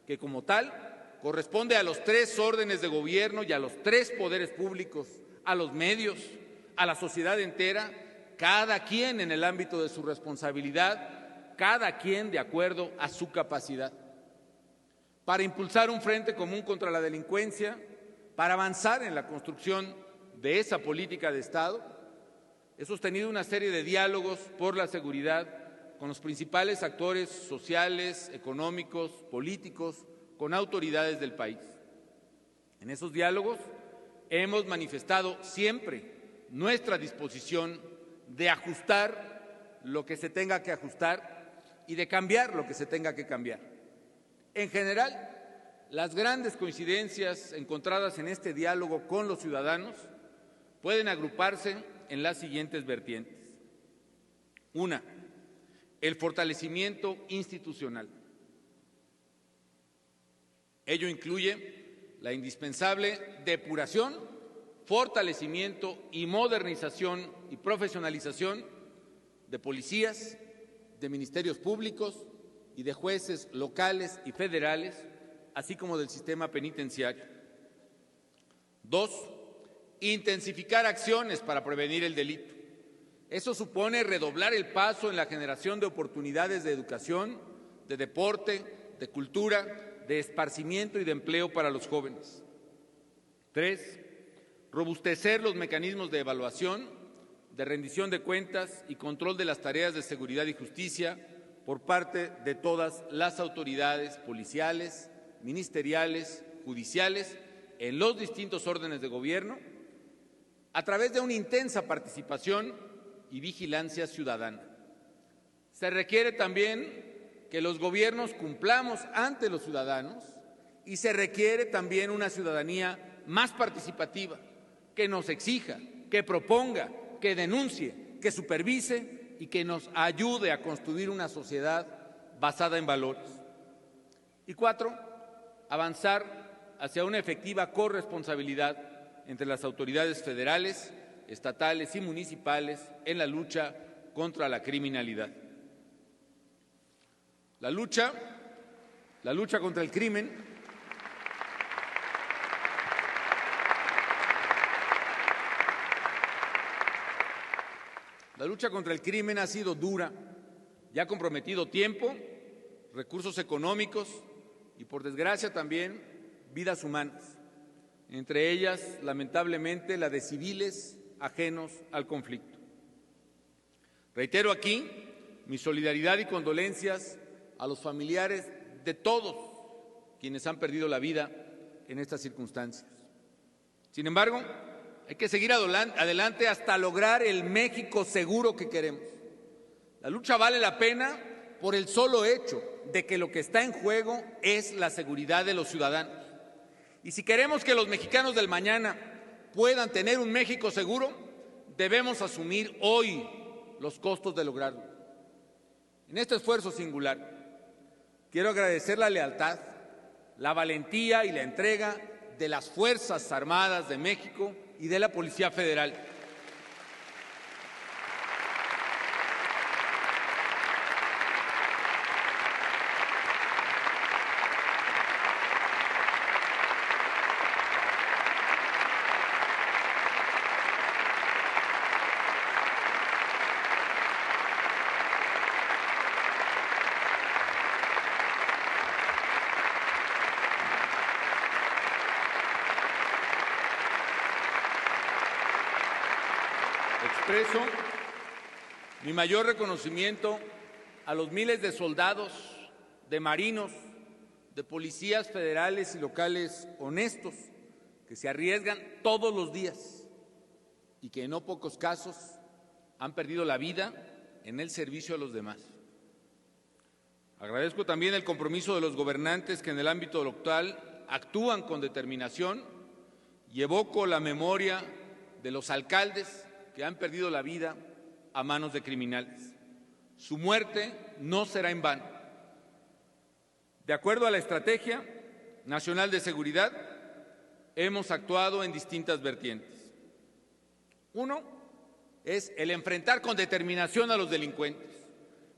que como tal corresponde a los tres órdenes de gobierno y a los tres poderes públicos, a los medios, a la sociedad entera, cada quien en el ámbito de su responsabilidad, cada quien de acuerdo a su capacidad. Para impulsar un frente común contra la delincuencia, para avanzar en la construcción de esa política de Estado, he sostenido una serie de diálogos por la seguridad con los principales actores sociales, económicos, políticos, con autoridades del país. En esos diálogos hemos manifestado siempre nuestra disposición de ajustar lo que se tenga que ajustar y de cambiar lo que se tenga que cambiar. En general, las grandes coincidencias encontradas en este diálogo con los ciudadanos pueden agruparse en las siguientes vertientes. Una, el fortalecimiento institucional. Ello incluye la indispensable depuración, fortalecimiento y modernización y profesionalización de policías, de ministerios públicos y de jueces locales y federales, así como del sistema penitenciario. Dos, intensificar acciones para prevenir el delito. Eso supone redoblar el paso en la generación de oportunidades de educación, de deporte, de cultura, de esparcimiento y de empleo para los jóvenes. 3. Robustecer los mecanismos de evaluación, de rendición de cuentas y control de las tareas de seguridad y justicia por parte de todas las autoridades policiales, ministeriales, judiciales, en los distintos órdenes de gobierno, a través de una intensa participación y vigilancia ciudadana. Se requiere también que los gobiernos cumplamos ante los ciudadanos y se requiere también una ciudadanía más participativa, que nos exija, que proponga, que denuncie, que supervise y que nos ayude a construir una sociedad basada en valores. Y 4, avanzar hacia una efectiva corresponsabilidad entre las autoridades federales, estatales y municipales en la lucha contra la criminalidad. La lucha contra el crimen ha sido dura y ha comprometido tiempo, recursos económicos y, por desgracia, también vidas humanas, entre ellas, lamentablemente, la de civiles ajenos al conflicto. Reitero aquí mi solidaridad y condolencias a los familiares de todos quienes han perdido la vida en estas circunstancias. Sin embargo, hay que seguir adelante hasta lograr el México seguro que queremos. La lucha vale la pena por el solo hecho de que lo que está en juego es la seguridad de los ciudadanos. Y si queremos que los mexicanos del mañana puedan tener un México seguro, debemos asumir hoy los costos de lograrlo. En este esfuerzo singular, quiero agradecer la lealtad, la valentía y la entrega de las Fuerzas Armadas de México y de la Policía Federal. Expreso mi mayor reconocimiento a los miles de soldados, de marinos, de policías federales y locales honestos que se arriesgan todos los días y que en no pocos casos han perdido la vida en el servicio a los demás. Agradezco también el compromiso de los gobernantes que en el ámbito local actúan con determinación y evoco la memoria de los alcaldes que han perdido la vida a manos de criminales. Su muerte no será en vano. De acuerdo a la Estrategia Nacional de Seguridad, hemos actuado en distintas vertientes. Uno es el enfrentar con determinación a los delincuentes,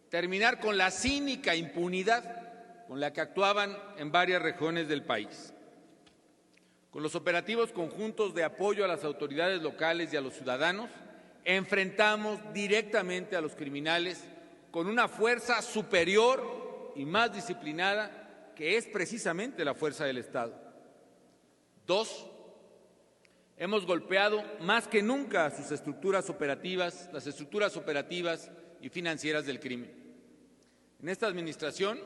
terminar con la cínica impunidad con la que actuaban en varias regiones del país. Con los operativos conjuntos de apoyo a las autoridades locales y a los ciudadanos, enfrentamos directamente a los criminales con una fuerza superior y más disciplinada, que es precisamente la fuerza del Estado. 2, hemos golpeado más que nunca a sus estructuras operativas, las estructuras operativas y financieras del crimen. En esta administración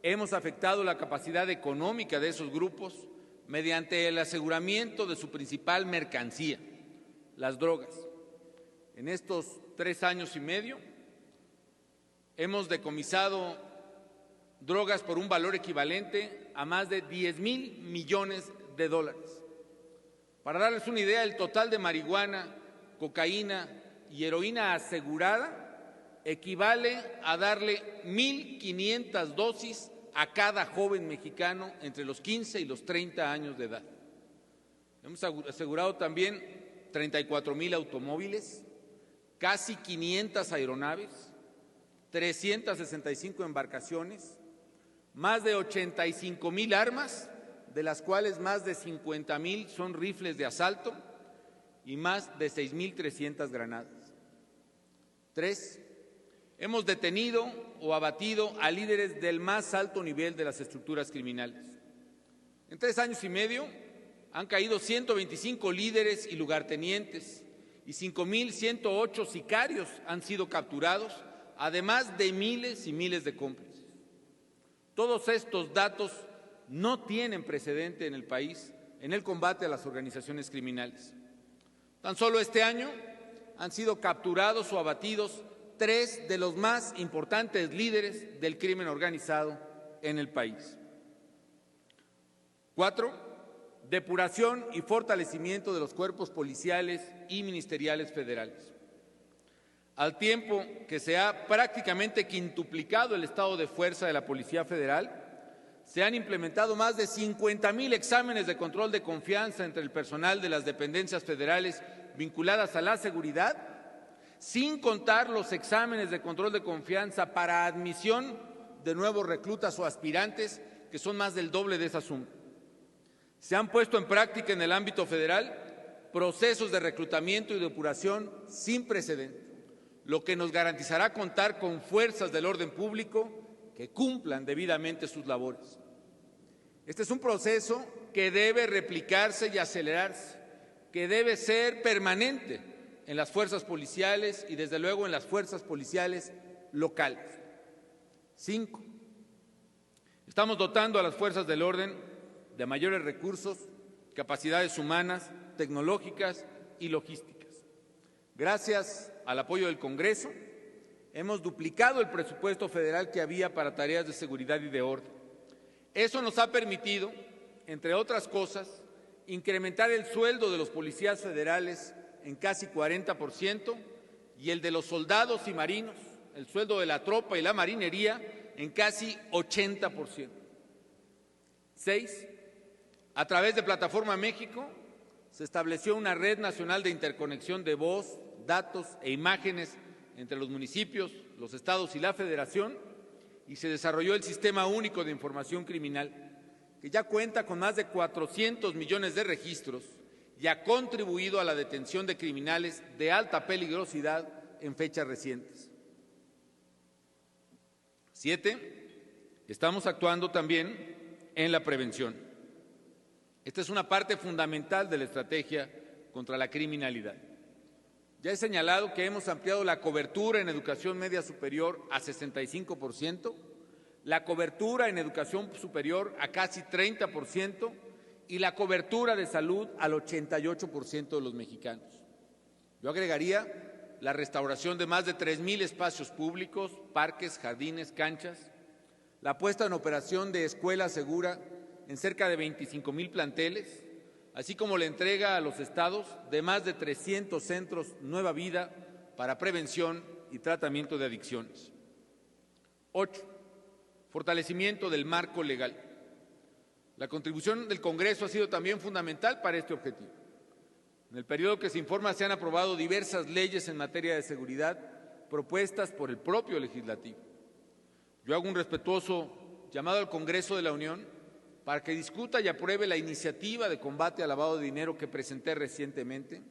hemos afectado la capacidad económica de esos grupos mediante el aseguramiento de su principal mercancía, las drogas. En estos 3 años y medio hemos decomisado drogas por un valor equivalente a más de 10,000 millones de dólares. Para darles una idea, el total de marihuana, cocaína y heroína asegurada equivale a darle 1,500 dosis a cada joven mexicano entre los 15 y los 30 años de edad. Hemos asegurado también 34,000 automóviles, casi 500 aeronaves, 365 embarcaciones, más de 85,000 armas, de las cuales más de 50,000 son rifles de asalto y más de 6,300 granadas. 3. Hemos detenido o abatido a líderes del más alto nivel de las estructuras criminales. En 3 años y medio han caído 125 líderes y lugartenientes y 5.108 sicarios han sido capturados, además de miles y miles de cómplices. Todos estos datos no tienen precedente en el país en el combate a las organizaciones criminales. Tan solo este año han sido capturados o abatidos 3 de los más importantes líderes del crimen organizado en el país. 4. Depuración y fortalecimiento de los cuerpos policiales y ministeriales federales. Al tiempo que se ha prácticamente quintuplicado el estado de fuerza de la Policía Federal, se han implementado más de 50,000 exámenes de control de confianza entre el personal de las dependencias federales vinculadas a la seguridad, sin contar los exámenes de control de confianza para admisión de nuevos reclutas o aspirantes, que son más del doble de esa suma. Se han puesto en práctica en el ámbito federal procesos de reclutamiento y depuración sin precedente, lo que nos garantizará contar con fuerzas del orden público que cumplan debidamente sus labores. Este es un proceso que debe replicarse y acelerarse, que debe ser permanente en las fuerzas policiales y desde luego en las fuerzas policiales locales. 5. Estamos dotando a las fuerzas del orden de mayores recursos, capacidades humanas, tecnológicas y logísticas. Gracias al apoyo del Congreso, hemos duplicado el presupuesto federal que había para tareas de seguridad y de orden. Eso nos ha permitido, entre otras cosas, incrementar el sueldo de los policías federales en casi 40% y el de los soldados y marinos, el sueldo de la tropa y la marinería, en casi 80%. 6. A través de Plataforma México se estableció una red nacional de interconexión de voz, datos e imágenes entre los municipios, los estados y la federación, y se desarrolló el Sistema Único de Información Criminal, que ya cuenta con más de 400 millones de registros y ha contribuido a la detención de criminales de alta peligrosidad en fechas recientes. 7. Estamos actuando también en la prevención. Esta es una parte fundamental de la estrategia contra la criminalidad. Ya he señalado que hemos ampliado la cobertura en educación media superior a 65%, la cobertura en educación superior a casi 30% y la cobertura de salud al 88% de los mexicanos. Yo agregaría la restauración de más de 3,000 espacios públicos, parques, jardines, canchas, la puesta en operación de Escuela Segura en cerca de 25,000 planteles, así como la entrega a los estados de más de 300 centros Nueva Vida para prevención y tratamiento de adicciones. 8. Fortalecimiento del marco legal. La contribución del Congreso ha sido también fundamental para este objetivo. En el periodo que se informa se han aprobado diversas leyes en materia de seguridad propuestas por el propio legislativo. Yo hago un respetuoso llamado al Congreso de la Unión para que discuta y apruebe la iniciativa de combate al lavado de dinero que presenté recientemente,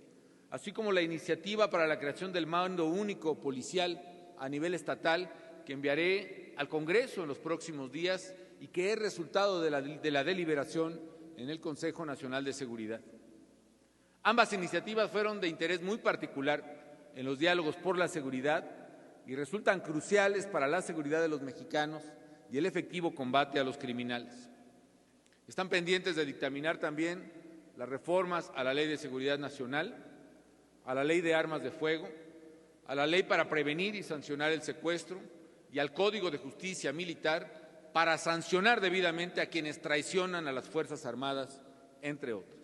así como la iniciativa para la creación del mando único policial a nivel estatal que enviaré al Congreso en los próximos días y que es resultado de la deliberación en el Consejo Nacional de Seguridad. Ambas iniciativas fueron de interés muy particular en los diálogos por la seguridad y resultan cruciales para la seguridad de los mexicanos y el efectivo combate a los criminales. Están pendientes de dictaminar también las reformas a la Ley de Seguridad Nacional, a la Ley de Armas de Fuego, a la Ley para prevenir y sancionar el secuestro y al Código de Justicia Militar para sancionar debidamente a quienes traicionan a las Fuerzas Armadas, entre otras.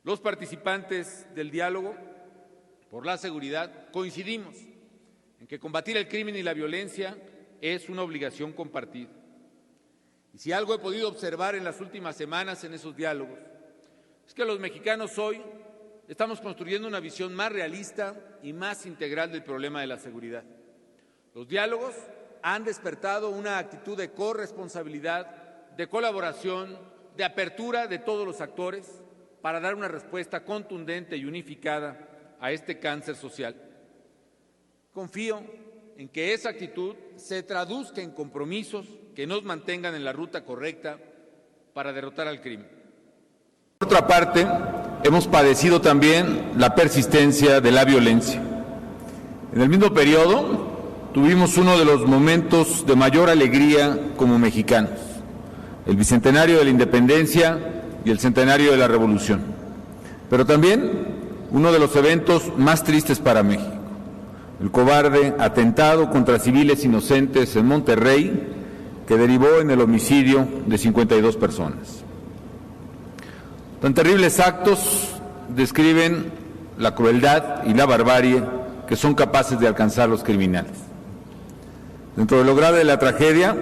Los participantes del diálogo por la seguridad coincidimos en que combatir el crimen y la violencia es una obligación compartida. Y si algo he podido observar en las últimas semanas en esos diálogos, es que los mexicanos hoy estamos construyendo una visión más realista y más integral del problema de la seguridad. Los diálogos han despertado una actitud de corresponsabilidad, de colaboración, de apertura de todos los actores para dar una respuesta contundente y unificada a este cáncer social. Confío en que esa actitud se traduzca en compromisos que nos mantengan en la ruta correcta para derrotar al crimen. Por otra parte, hemos padecido también la persistencia de la violencia. En el mismo periodo, tuvimos uno de los momentos de mayor alegría como mexicanos, el bicentenario de la independencia y el centenario de la revolución, pero también uno de los eventos más tristes para México, el cobarde atentado contra civiles inocentes en Monterrey, que derivó en el homicidio de 52 personas. Tan terribles actos describen la crueldad y la barbarie que son capaces de alcanzar los criminales. Dentro de lo grave de la tragedia,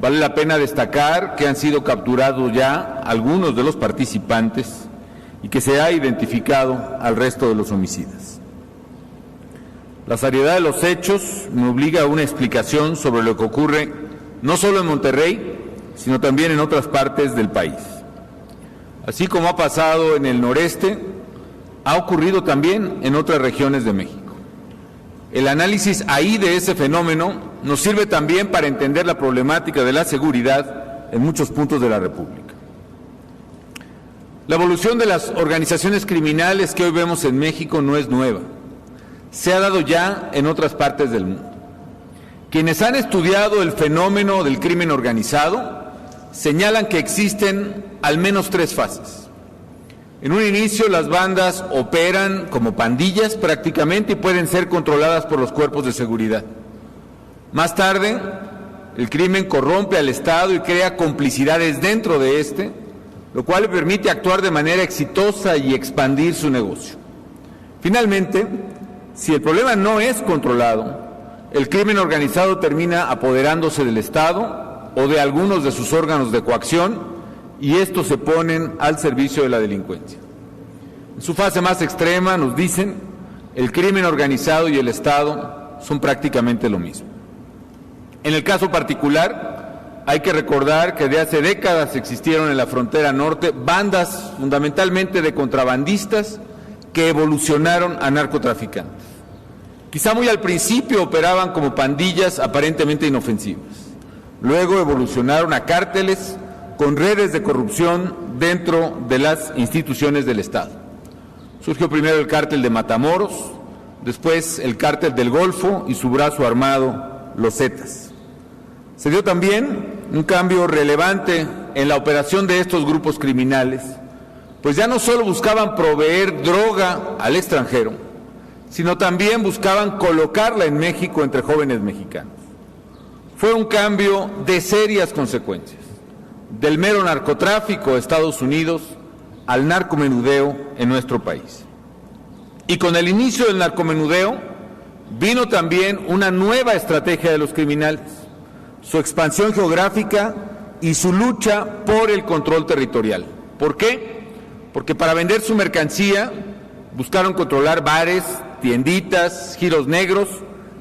vale la pena destacar que han sido capturados ya algunos de los participantes y que se ha identificado al resto de los homicidas. La seriedad de los hechos me obliga a una explicación sobre lo que ocurre no solo en Monterrey, sino también en otras partes del país. Así como ha pasado en el noreste, ha ocurrido también en otras regiones de México. El análisis ahí de ese fenómeno nos sirve también para entender la problemática de la seguridad en muchos puntos de la República. La evolución de las organizaciones criminales que hoy vemos en México no es nueva. Se ha dado ya en otras partes del mundo. Quienes han estudiado el fenómeno del crimen organizado señalan que existen al menos 3 fases. En un inicio, las bandas operan como pandillas prácticamente y pueden ser controladas por los cuerpos de seguridad. Más tarde, el crimen corrompe al Estado y crea complicidades dentro de este, lo cual le permite actuar de manera exitosa y expandir su negocio. Finalmente, si el problema no es controlado, el crimen organizado termina apoderándose del Estado o de algunos de sus órganos de coacción, y estos se ponen al servicio de la delincuencia. En su fase más extrema, nos dicen, el crimen organizado y el Estado son prácticamente lo mismo. En el caso particular, hay que recordar que de hace décadas existieron en la frontera norte bandas fundamentalmente de contrabandistas que evolucionaron a narcotraficantes. Quizá muy al principio operaban como pandillas aparentemente inofensivas. Luego evolucionaron a cárteles con redes de corrupción dentro de las instituciones del Estado. Surgió primero el cártel de Matamoros, después el cártel del Golfo y su brazo armado, los Zetas. Se dio también un cambio relevante en la operación de estos grupos criminales, pues ya no solo buscaban proveer droga al extranjero, sino también buscaban colocarla en México entre jóvenes mexicanos. Fue un cambio de serias consecuencias, del mero narcotráfico a Estados Unidos al narcomenudeo en nuestro país. Y con el inicio del narcomenudeo vino también una nueva estrategia de los criminales, su expansión geográfica y su lucha por el control territorial. ¿Por qué? Porque para vender su mercancía buscaron controlar bares, tienditas, giros negros,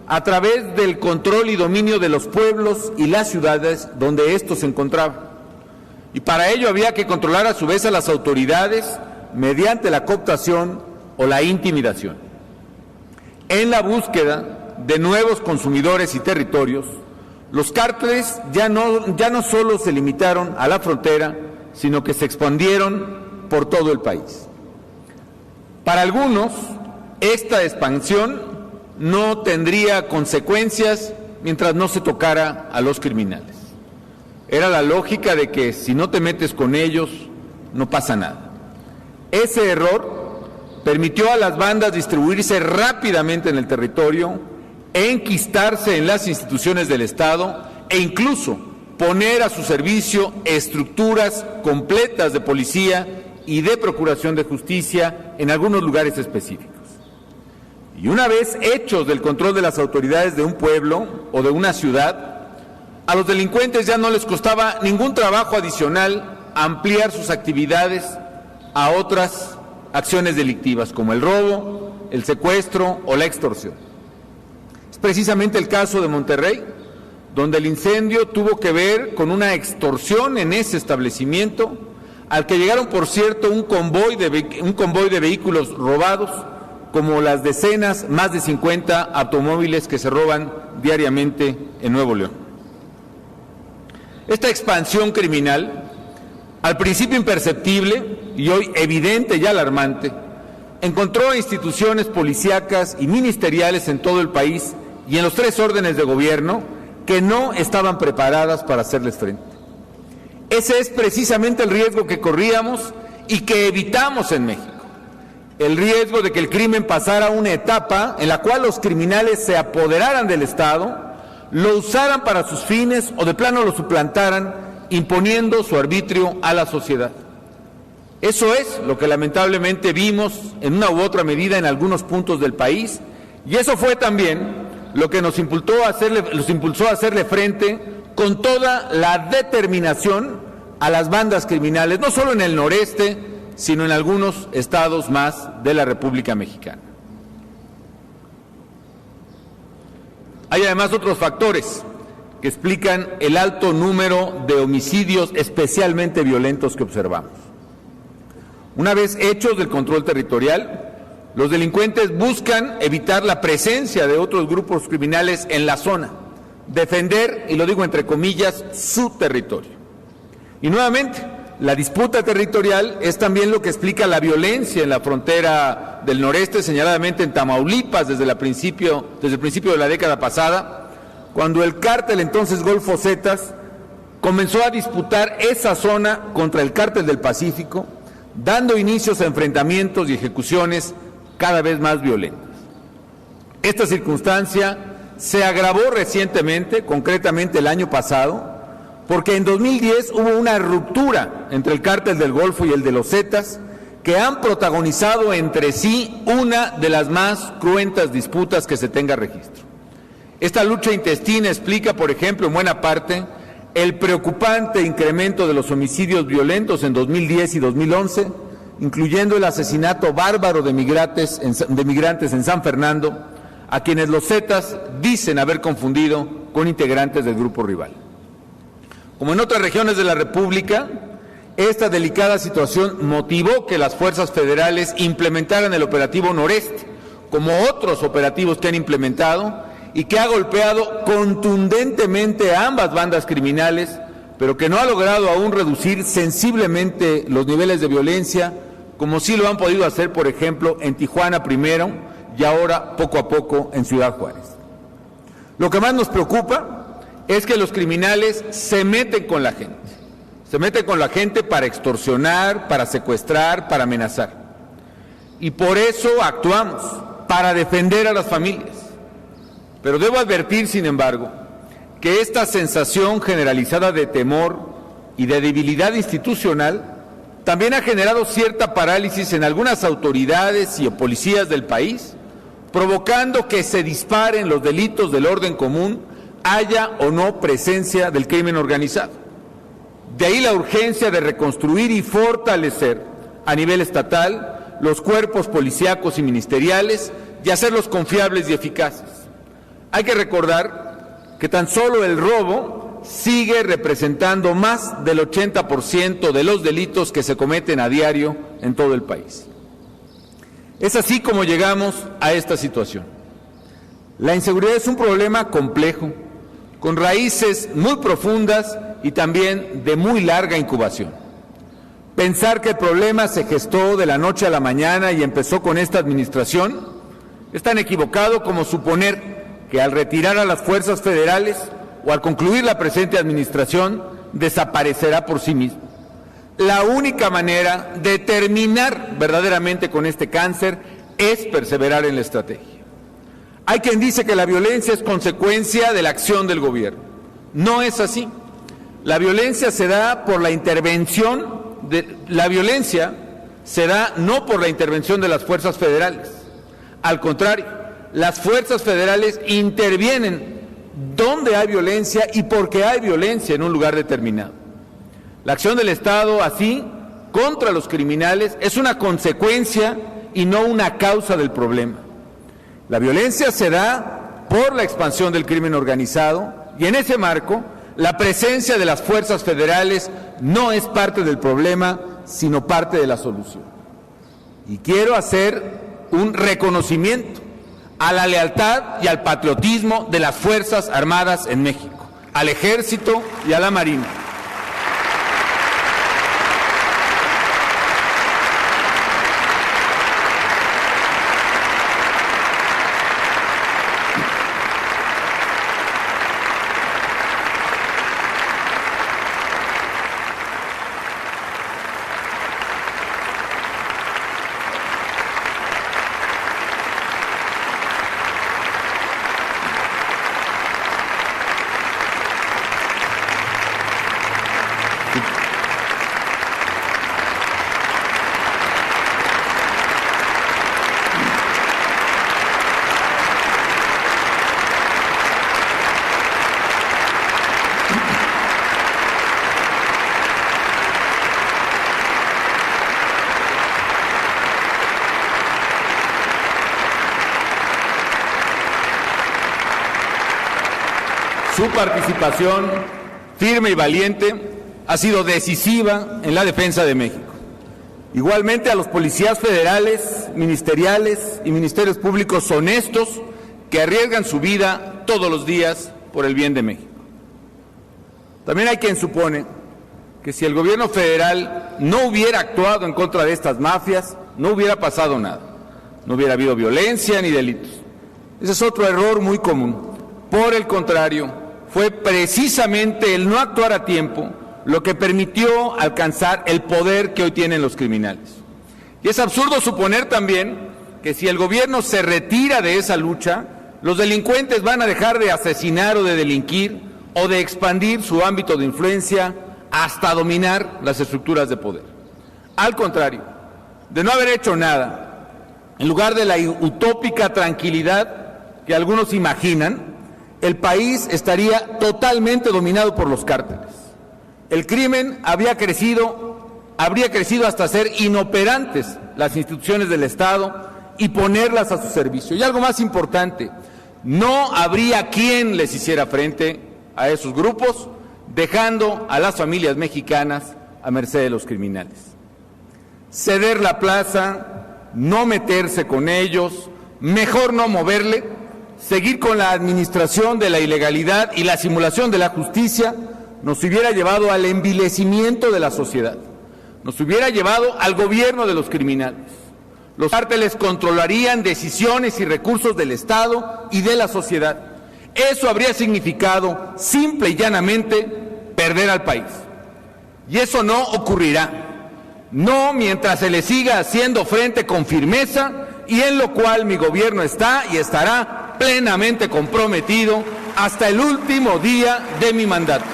a través del control y dominio de los pueblos y las ciudades donde estos se encontraban. Y para ello había que controlar a su vez a las autoridades mediante la cooptación o la intimidación. En la búsqueda de nuevos consumidores y territorios, los cárteles ya no solo se limitaron a la frontera, sino que se expandieron por todo el país. Para algunos, esta expansión no tendría consecuencias mientras no se tocara a los criminales. Era la lógica de que si no te metes con ellos, no pasa nada. Ese error permitió a las bandas distribuirse rápidamente en el territorio, enquistarse en las instituciones del Estado e incluso poner a su servicio estructuras completas de policía y de procuración de justicia en algunos lugares específicos. Y una vez hechos del control de las autoridades de un pueblo o de una ciudad, a los delincuentes ya no les costaba ningún trabajo adicional ampliar sus actividades a otras acciones delictivas, como el robo, el secuestro o la extorsión. Es precisamente el caso de Monterrey, donde el incendio tuvo que ver con una extorsión en ese establecimiento, al que llegaron, por cierto, un convoy de vehículos robados, como las decenas, más de 50 automóviles que se roban diariamente en Nuevo León. Esta expansión criminal, al principio imperceptible y hoy evidente y alarmante, encontró instituciones policíacas y ministeriales en todo el país y en los 3 órdenes de gobierno que no estaban preparadas para hacerles frente. Ese es precisamente el riesgo que corríamos y que evitamos en México. El riesgo de que el crimen pasara a una etapa en la cual los criminales se apoderaran del Estado, lo usaran para sus fines o de plano lo suplantaran, imponiendo su arbitrio a la sociedad. Eso es lo que lamentablemente vimos en una u otra medida en algunos puntos del país, y eso fue también lo que los impulsó a hacerle frente con toda la determinación a las bandas criminales, no solo en el noreste, sino en algunos estados más de la República Mexicana. Hay además otros factores que explican el alto número de homicidios especialmente violentos que observamos. Una vez hechos del control territorial, los delincuentes buscan evitar la presencia de otros grupos criminales en la zona, defender, y lo digo entre comillas, su territorio. Y nuevamente, la disputa territorial es también lo que explica la violencia en la frontera del noreste, señaladamente en Tamaulipas desde el principio de la década pasada, cuando el cártel entonces Golfo Zetas comenzó a disputar esa zona contra el cártel del Pacífico, dando inicios a enfrentamientos y ejecuciones cada vez más violentas. Esta circunstancia se agravó recientemente, concretamente el año pasado, porque en 2010 hubo una ruptura entre el cártel del Golfo y el de los Zetas, que han protagonizado entre sí una de las más cruentas disputas que se tenga registro. Esta lucha intestina explica, por ejemplo, en buena parte, el preocupante incremento de los homicidios violentos en 2010 y 2011, incluyendo el asesinato bárbaro de migrantes en San Fernando, a quienes los Zetas dicen haber confundido con integrantes del grupo rival. Como en otras regiones de la República, esta delicada situación motivó que las fuerzas federales implementaran el operativo Noreste, como otros operativos que han implementado y que ha golpeado contundentemente a ambas bandas criminales, pero que no ha logrado aún reducir sensiblemente los niveles de violencia, como sí lo han podido hacer, por ejemplo, en Tijuana primero y ahora poco a poco en Ciudad Juárez. Lo que más nos preocupa es que los criminales se meten con la gente para extorsionar, para secuestrar, para amenazar. Y por eso actuamos, para defender a las familias. Pero debo advertir, sin embargo, que esta sensación generalizada de temor y de debilidad institucional también ha generado cierta parálisis en algunas autoridades y policías del país, provocando que se disparen los delitos del orden común, haya o no presencia del crimen organizado. De ahí la urgencia de reconstruir y fortalecer a nivel estatal los cuerpos policíacos y ministeriales y hacerlos confiables y eficaces. Hay que recordar que tan solo el robo sigue representando más del 80% de los delitos que se cometen a diario en todo el país. Es así como llegamos a esta situación. La inseguridad es un problema complejo, con raíces muy profundas y también de muy larga incubación. Pensar que el problema se gestó de la noche a la mañana y empezó con esta administración es tan equivocado como suponer que al retirar a las fuerzas federales o al concluir la presente administración desaparecerá por sí mismo. La única manera de terminar verdaderamente con este cáncer es perseverar en la estrategia. Hay quien dice que la violencia es consecuencia de la acción del gobierno. No es así. La violencia se da por la intervención no por la intervención de las fuerzas federales. Al contrario, las fuerzas federales intervienen donde hay violencia y porque hay violencia en un lugar determinado. La acción del Estado, así, contra los criminales es una consecuencia y no una causa del problema. La violencia se da por la expansión del crimen organizado y en ese marco la presencia de las fuerzas federales no es parte del problema, sino parte de la solución. Y quiero hacer un reconocimiento a la lealtad y al patriotismo de las Fuerzas Armadas en México, al Ejército y a la Marina. Su participación firme y valiente ha sido decisiva en la defensa de México. Igualmente a los policías federales, ministeriales y ministerios públicos honestos que arriesgan su vida todos los días por el bien de México. También hay quien supone que si el gobierno federal no hubiera actuado en contra de estas mafias, no hubiera pasado nada, no hubiera habido violencia ni delitos. Ese es otro error muy común. Por el contrario, fue precisamente el no actuar a tiempo lo que permitió alcanzar el poder que hoy tienen los criminales. Y es absurdo suponer también que si el gobierno se retira de esa lucha, los delincuentes van a dejar de asesinar o de delinquir o de expandir su ámbito de influencia hasta dominar las estructuras de poder. Al contrario, de no haber hecho nada, en lugar de la utópica tranquilidad que algunos imaginan, el país estaría totalmente dominado por los cárteles. El crimen habría crecido hasta hacer inoperantes las instituciones del Estado y ponerlas a su servicio. Y algo más importante, no habría quien les hiciera frente a esos grupos, dejando a las familias mexicanas a merced de los criminales. Ceder la plaza, no meterse con ellos, mejor no moverle, seguir con la administración de la ilegalidad y la simulación de la justicia nos hubiera llevado al envilecimiento de la sociedad, nos hubiera llevado al gobierno de los criminales. Los cárteles controlarían decisiones y recursos del Estado y de la sociedad. Eso habría significado, simple y llanamente, perder al país. Y eso no ocurrirá, no mientras se le siga haciendo frente con firmeza, y en lo cual mi gobierno está y estará plenamente comprometido hasta el último día de mi mandato.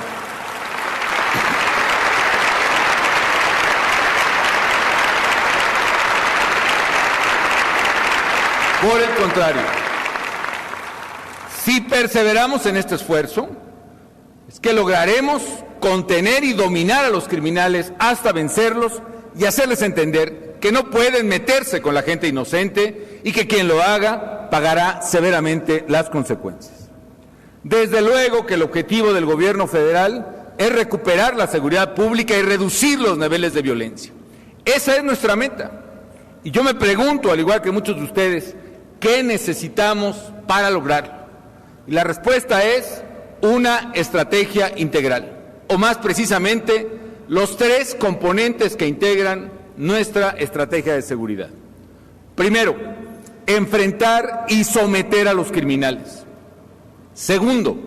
Por el contrario, si perseveramos en este esfuerzo, es que lograremos contener y dominar a los criminales hasta vencerlos y hacerles entender que no pueden meterse con la gente inocente y que quien lo haga pagará severamente las consecuencias. Desde luego que el objetivo del gobierno federal es recuperar la seguridad pública y reducir los niveles de violencia. Esa es nuestra meta. Y yo me pregunto, al igual que muchos de ustedes, ¿qué necesitamos para lograrlo? Y la respuesta es una estrategia integral, o más precisamente, los tres componentes que integran nuestra estrategia de seguridad. Primero, enfrentar y someter a los criminales. Segundo,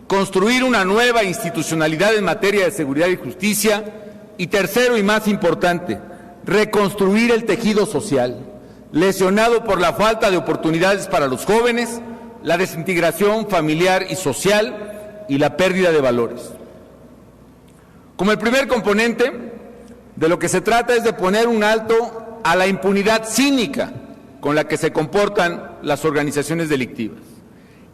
construir una nueva institucionalidad en materia de seguridad y justicia. Y tercero y más importante, reconstruir el tejido social, lesionado por la falta de oportunidades para los jóvenes, la desintegración familiar y social y la pérdida de valores. Como el primer componente, de lo que se trata es de poner un alto a la impunidad cínica con la que se comportan las organizaciones delictivas.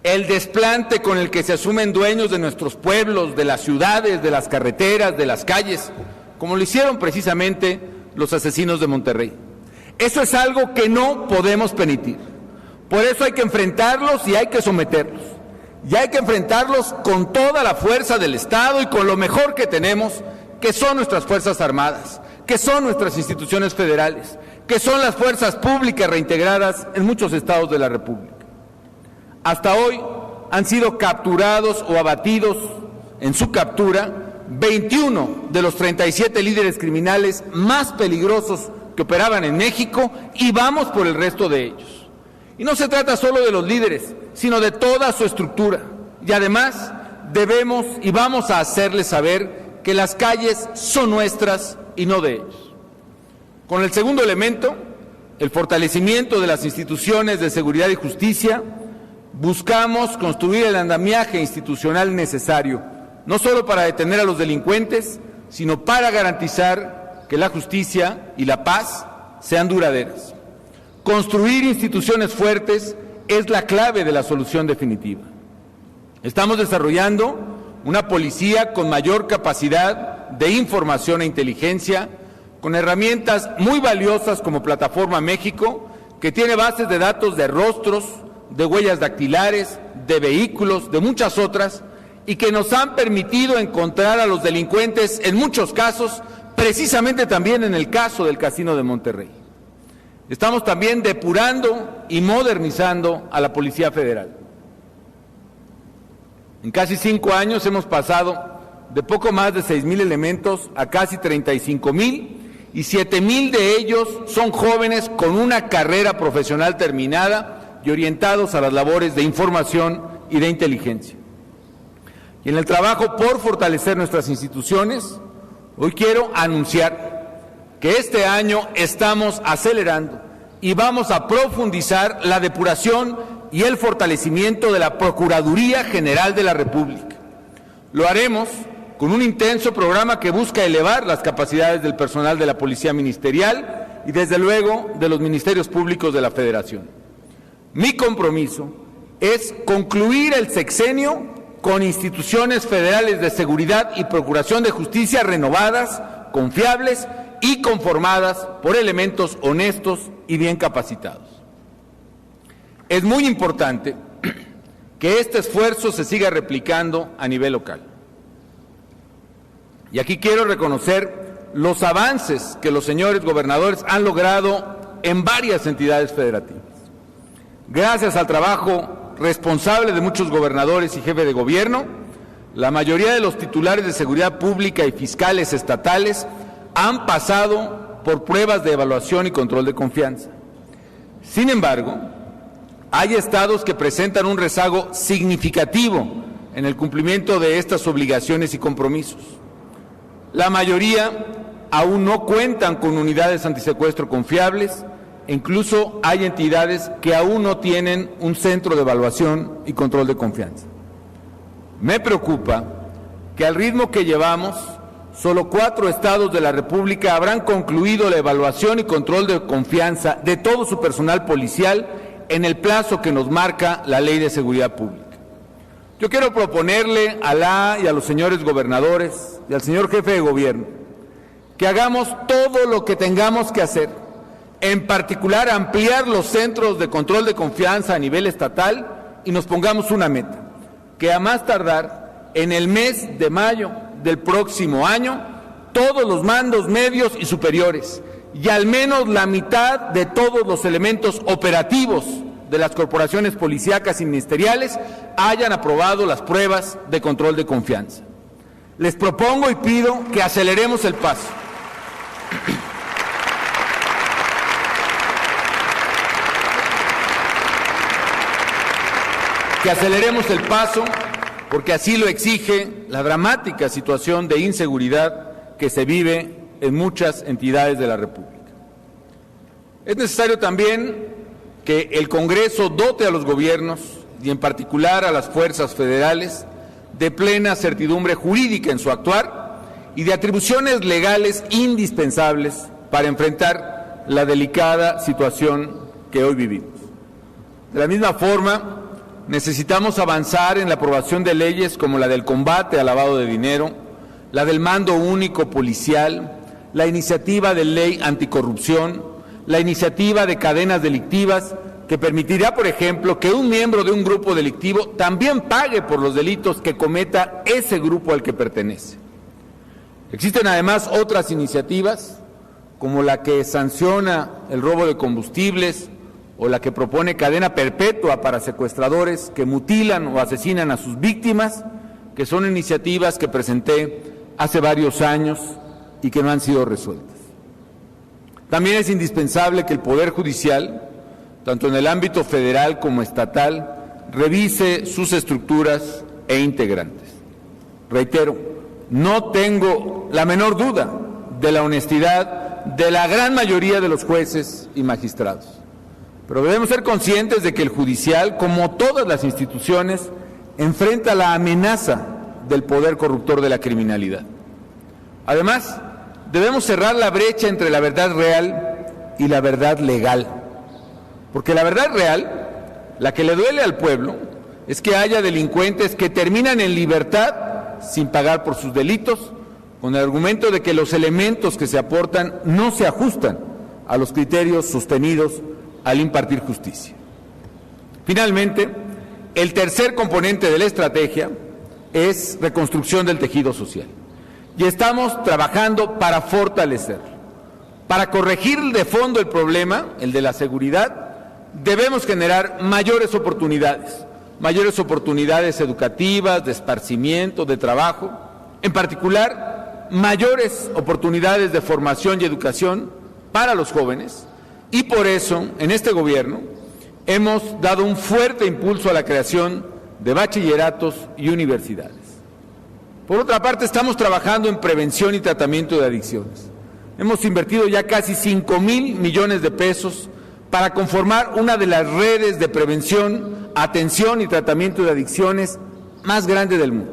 El desplante con el que se asumen dueños de nuestros pueblos, de las ciudades, de las carreteras, de las calles, como lo hicieron precisamente los asesinos de Monterrey. Eso es algo que no podemos permitir. Por eso hay que enfrentarlos y hay que someterlos. Y hay que enfrentarlos con toda la fuerza del Estado y con lo mejor que tenemos, que son nuestras Fuerzas Armadas, que son nuestras instituciones federales, que son las fuerzas públicas reintegradas en muchos estados de la República. Hasta hoy han sido capturados o abatidos en su captura 21 de los 37 líderes criminales más peligrosos que operaban en México, y vamos por el resto de ellos. Y no se trata solo de los líderes, sino de toda su estructura. Y además debemos y vamos a hacerles saber que las calles son nuestras y no de ellos. Con el segundo elemento, el fortalecimiento de las instituciones de seguridad y justicia, buscamos construir el andamiaje institucional necesario, no solo para detener a los delincuentes, sino para garantizar que la justicia y la paz sean duraderas. Construir instituciones fuertes es la clave de la solución definitiva. Estamos desarrollando una policía con mayor capacidad de información e inteligencia, con herramientas muy valiosas como Plataforma México, que tiene bases de datos de rostros, de huellas dactilares, de vehículos, de muchas otras, y que nos han permitido encontrar a los delincuentes en muchos casos, precisamente también en el caso del Casino de Monterrey. Estamos también depurando y modernizando a la Policía Federal. En casi 5 años hemos pasado de poco más de 6,000 elementos a casi 35,000, y 7,000 de ellos son jóvenes con una carrera profesional terminada y orientados a las labores de información y de inteligencia. Y en el trabajo por fortalecer nuestras instituciones, hoy quiero anunciar que este año estamos acelerando y vamos a profundizar la depuración y el fortalecimiento de la Procuraduría General de la República. Lo haremos con un intenso programa que busca elevar las capacidades del personal de la Policía Ministerial y, desde luego, de los ministerios públicos de la Federación. Mi compromiso es concluir el sexenio con instituciones federales de seguridad y procuración de justicia renovadas, confiables y conformadas por elementos honestos y bien capacitados. Es muy importante que este esfuerzo se siga replicando a nivel local. Y aquí quiero reconocer los avances que los señores gobernadores han logrado en varias entidades federativas. Gracias al trabajo responsable de muchos gobernadores y jefes de gobierno, la mayoría de los titulares de seguridad pública y fiscales estatales han pasado por pruebas de evaluación y control de confianza. Sin embargo, hay estados que presentan un rezago significativo en el cumplimiento de estas obligaciones y compromisos. La mayoría aún no cuentan con unidades antisecuestro confiables, e incluso hay entidades que aún no tienen un centro de evaluación y control de confianza. Me preocupa que al ritmo que llevamos, solo 4 estados de la República habrán concluido la evaluación y control de confianza de todo su personal policial en el plazo que nos marca la Ley de Seguridad Pública. Yo quiero proponerle a la y a los señores gobernadores y al señor jefe de gobierno que hagamos todo lo que tengamos que hacer, en particular ampliar los centros de control de confianza a nivel estatal, y nos pongamos una meta, que a más tardar en el mes de mayo del próximo año, todos los mandos medios y superiores y al menos la mitad de todos los elementos operativos de las corporaciones policíacas y ministeriales hayan aprobado las pruebas de control de confianza. Les propongo y pido que aceleremos el paso. Que aceleremos el paso, porque así lo exige la dramática situación de inseguridad que se vive en muchas entidades de la República. Es necesario también que el Congreso dote a los gobiernos, y en particular a las fuerzas federales, de plena certidumbre jurídica en su actuar y de atribuciones legales indispensables para enfrentar la delicada situación que hoy vivimos. De la misma forma, necesitamos avanzar en la aprobación de leyes como la del combate al lavado de dinero, la del mando único policial, la iniciativa de ley anticorrupción, la iniciativa de cadenas delictivas, que permitirá, por ejemplo, que un miembro de un grupo delictivo también pague por los delitos que cometa ese grupo al que pertenece. Existen además otras iniciativas, como la que sanciona el robo de combustibles o la que propone cadena perpetua para secuestradores que mutilan o asesinan a sus víctimas, que son iniciativas que presenté hace varios años y que no han sido resueltas. También es indispensable que el Poder Judicial, tanto en el ámbito federal como estatal, revise sus estructuras e integrantes. Reitero, no tengo la menor duda de la honestidad de la gran mayoría de los jueces y magistrados, pero debemos ser conscientes de que el judicial, como todas las instituciones, enfrenta la amenaza del poder corruptor de la criminalidad. Además, debemos cerrar la brecha entre la verdad real y la verdad legal, porque la verdad real, la que le duele al pueblo, es que haya delincuentes que terminan en libertad sin pagar por sus delitos, con el argumento de que los elementos que se aportan no se ajustan a los criterios sostenidos al impartir justicia. Finalmente, el tercer componente de la estrategia es reconstrucción del tejido social. Y estamos trabajando para fortalecerlo. Para corregir de fondo el problema, el de la seguridad, debemos generar mayores oportunidades educativas, de esparcimiento, de trabajo, en particular, mayores oportunidades de formación y educación para los jóvenes, y por eso, en este gobierno, hemos dado un fuerte impulso a la creación de bachilleratos y universidades. Por otra parte, estamos trabajando en prevención y tratamiento de adicciones. Hemos invertido ya casi 5,000 millones de pesos para conformar una de las redes de prevención, atención y tratamiento de adicciones más grande del mundo.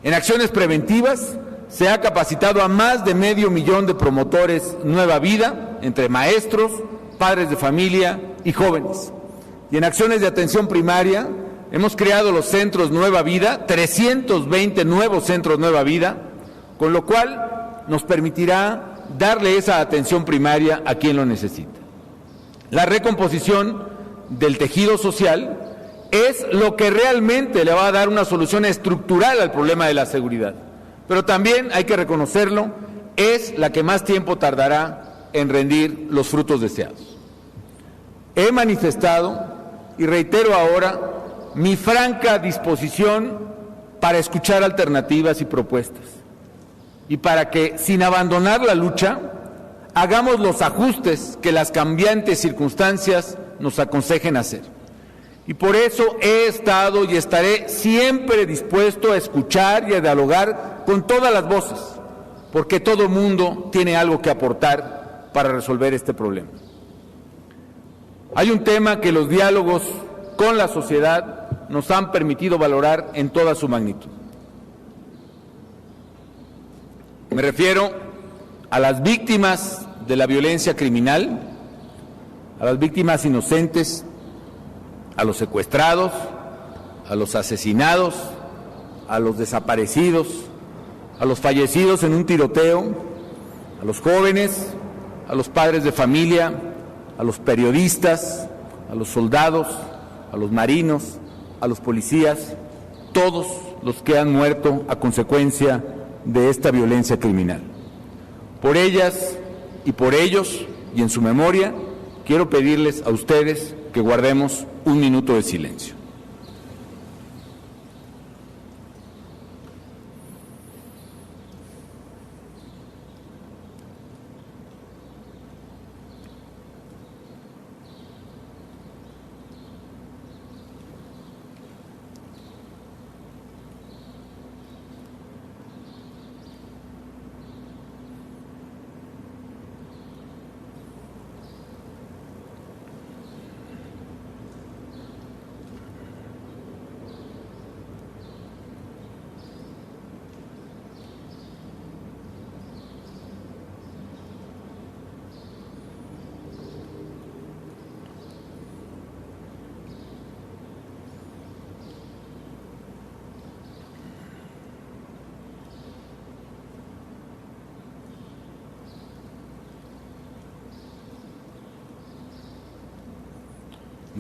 En acciones preventivas se ha capacitado a más de 500,000 de promotores Nueva Vida, entre maestros, padres de familia y jóvenes. Y en acciones de atención primaria hemos creado los centros Nueva Vida, 320 nuevos centros Nueva Vida, con lo cual nos permitirá darle esa atención primaria a quien lo necesita. La recomposición del tejido social es lo que realmente le va a dar una solución estructural al problema de la seguridad, pero también hay que reconocerlo, es la que más tiempo tardará en rendir los frutos deseados. He manifestado y reitero ahora mi franca disposición para escuchar alternativas y propuestas y para que, sin abandonar la lucha, hagamos los ajustes que las cambiantes circunstancias nos aconsejen hacer. Y por eso he estado y estaré siempre dispuesto a escuchar y a dialogar con todas las voces, porque todo mundo tiene algo que aportar para resolver este problema. Hay un tema que los diálogos con la sociedad nos han permitido valorar en toda su magnitud. Me refiero a las víctimas de la violencia criminal, a las víctimas inocentes, a los secuestrados, a los asesinados, a los desaparecidos, a los fallecidos en un tiroteo, a los jóvenes, a los padres de familia, a los periodistas, a los soldados, a los marinos, a los policías, todos los que han muerto a consecuencia de esta violencia criminal. Por ellas y por ellos, y en su memoria, quiero pedirles a ustedes que guardemos un minuto de silencio.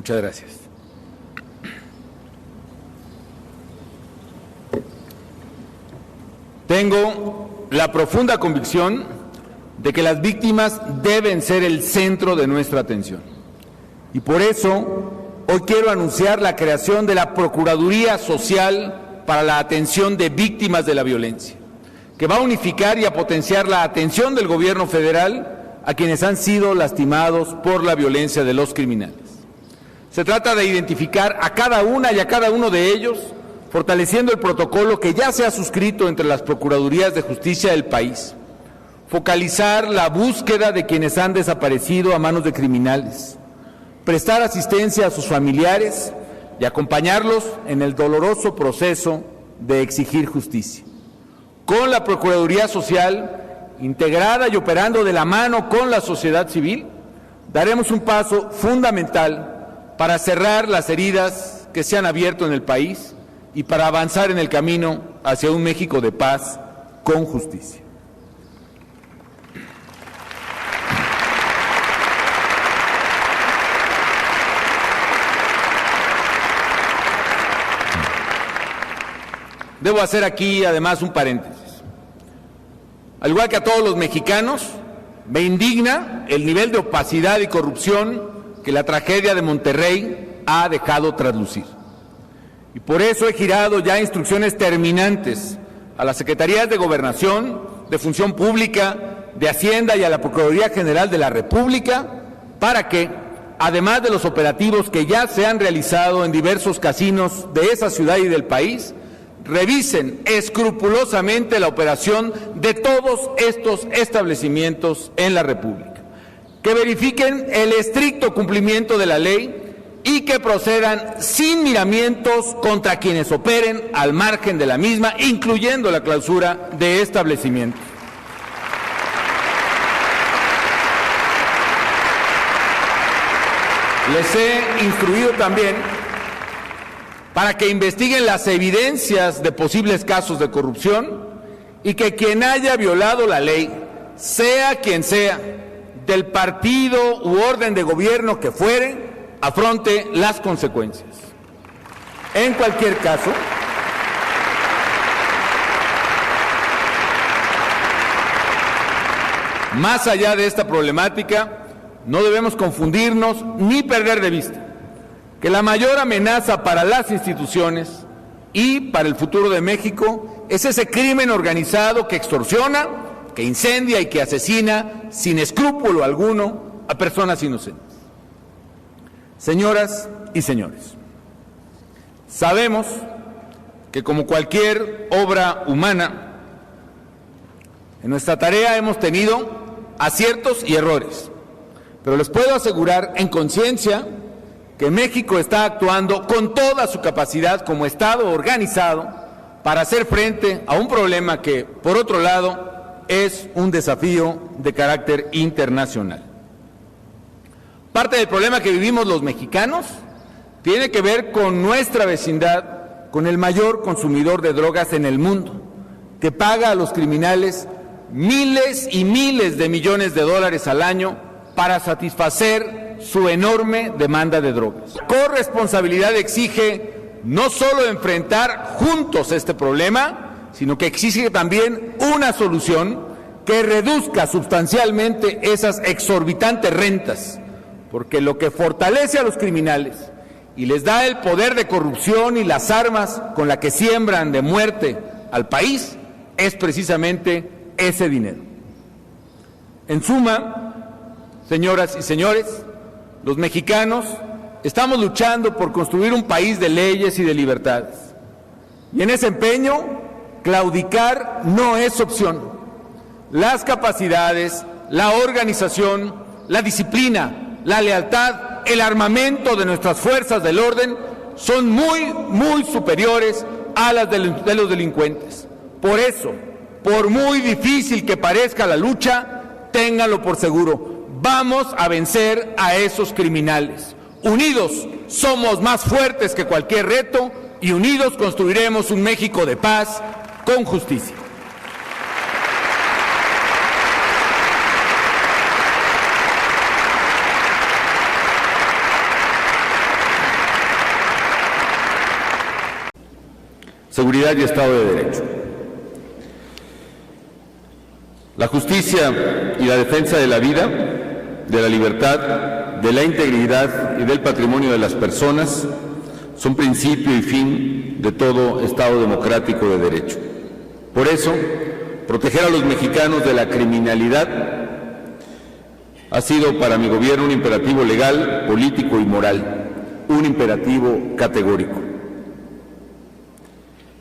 Muchas gracias. Tengo la profunda convicción de que las víctimas deben ser el centro de nuestra atención. Y por eso, hoy quiero anunciar la creación de la Procuraduría Social para la Atención de Víctimas de la Violencia, que va a unificar y a potenciar la atención del gobierno federal a quienes han sido lastimados por la violencia de los criminales. Se trata de identificar a cada una y a cada uno de ellos, fortaleciendo el protocolo que ya se ha suscrito entre las Procuradurías de Justicia del país, focalizar la búsqueda de quienes han desaparecido a manos de criminales, prestar asistencia a sus familiares y acompañarlos en el doloroso proceso de exigir justicia. Con la Procuraduría Social, integrada y operando de la mano con la sociedad civil, daremos un paso fundamental para cerrar las heridas que se han abierto en el país y para avanzar en el camino hacia un México de paz con justicia. Debo hacer aquí además un paréntesis. Al igual que a todos los mexicanos, me indigna el nivel de opacidad y corrupción que la tragedia de Monterrey ha dejado traslucir. Y por eso he girado ya instrucciones terminantes a las Secretarías de Gobernación, de Función Pública, de Hacienda y a la Procuraduría General de la República para que, además de los operativos que ya se han realizado en diversos casinos de esa ciudad y del país, revisen escrupulosamente la operación de todos estos establecimientos en la República, que verifiquen el estricto cumplimiento de la ley y que procedan sin miramientos contra quienes operen al margen de la misma, incluyendo la clausura de establecimientos. Les he instruido también para que investiguen las evidencias de posibles casos de corrupción y que quien haya violado la ley, sea quien sea, del partido u orden de gobierno que fuere, afronte las consecuencias. En cualquier caso, más allá de esta problemática, no debemos confundirnos ni perder de vista que la mayor amenaza para las instituciones y para el futuro de México es ese crimen organizado que extorsiona, que incendia y que asesina sin escrúpulo alguno a personas inocentes. Señoras y señores, sabemos que como cualquier obra humana, en nuestra tarea hemos tenido aciertos y errores, pero les puedo asegurar en conciencia que México está actuando con toda su capacidad como Estado organizado para hacer frente a un problema que, por otro lado, es un desafío de carácter internacional. Parte del problema que vivimos los mexicanos tiene que ver con nuestra vecindad, con el mayor consumidor de drogas en el mundo, que paga a los criminales miles y miles de millones de dólares al año para satisfacer su enorme demanda de drogas. Corresponsabilidad exige no solo enfrentar juntos este problema, sino que exige también una solución que reduzca sustancialmente esas exorbitantes rentas, porque lo que fortalece a los criminales y les da el poder de corrupción y las armas con las que siembran de muerte al país es precisamente ese dinero. En suma, señoras y señores, los mexicanos estamos luchando por construir un país de leyes y de libertades. Y en ese empeño, claudicar no es opción. Las capacidades, la organización, la disciplina, la lealtad, el armamento de nuestras fuerzas del orden son muy superiores a las de los delincuentes. Por eso, por muy difícil que parezca la lucha, ténganlo por seguro, vamos a vencer a esos criminales. Unidos somos más fuertes que cualquier reto y unidos construiremos un México de paz con justicia. Seguridad y Estado de Derecho. La justicia y la defensa de la vida, de la libertad, de la integridad y del patrimonio de las personas son principio y fin de todo Estado democrático de derecho. Por eso, proteger a los mexicanos de la criminalidad ha sido para mi gobierno un imperativo legal, político y moral, un imperativo categórico.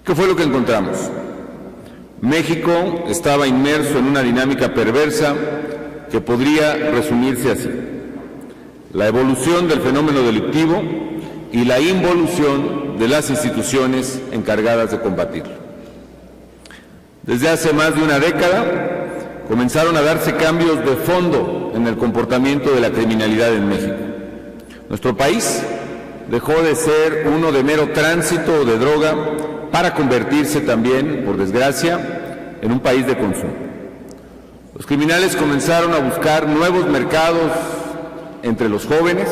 ¿Qué fue lo que encontramos? México estaba inmerso en una dinámica perversa que podría resumirse así: la evolución del fenómeno delictivo y la involución de las instituciones encargadas de combatirlo. Desde hace más de una década comenzaron a darse cambios de fondo en el comportamiento de la criminalidad en México. Nuestro país dejó de ser uno de mero tránsito de droga para convertirse también, por desgracia, en un país de consumo. Los criminales comenzaron a buscar nuevos mercados entre los jóvenes,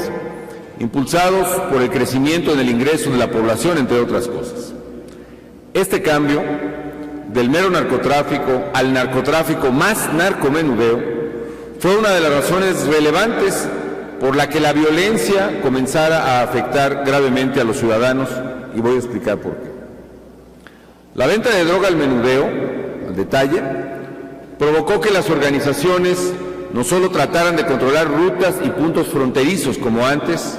impulsados por el crecimiento en el ingreso de la población, entre otras cosas. Este cambio del mero narcotráfico al narcotráfico más narcomenudeo fue una de las razones relevantes por la que la violencia comenzara a afectar gravemente a los ciudadanos, y voy a explicar por qué. La venta de droga al menudeo, al detalle, provocó que las organizaciones no solo trataran de controlar rutas y puntos fronterizos como antes,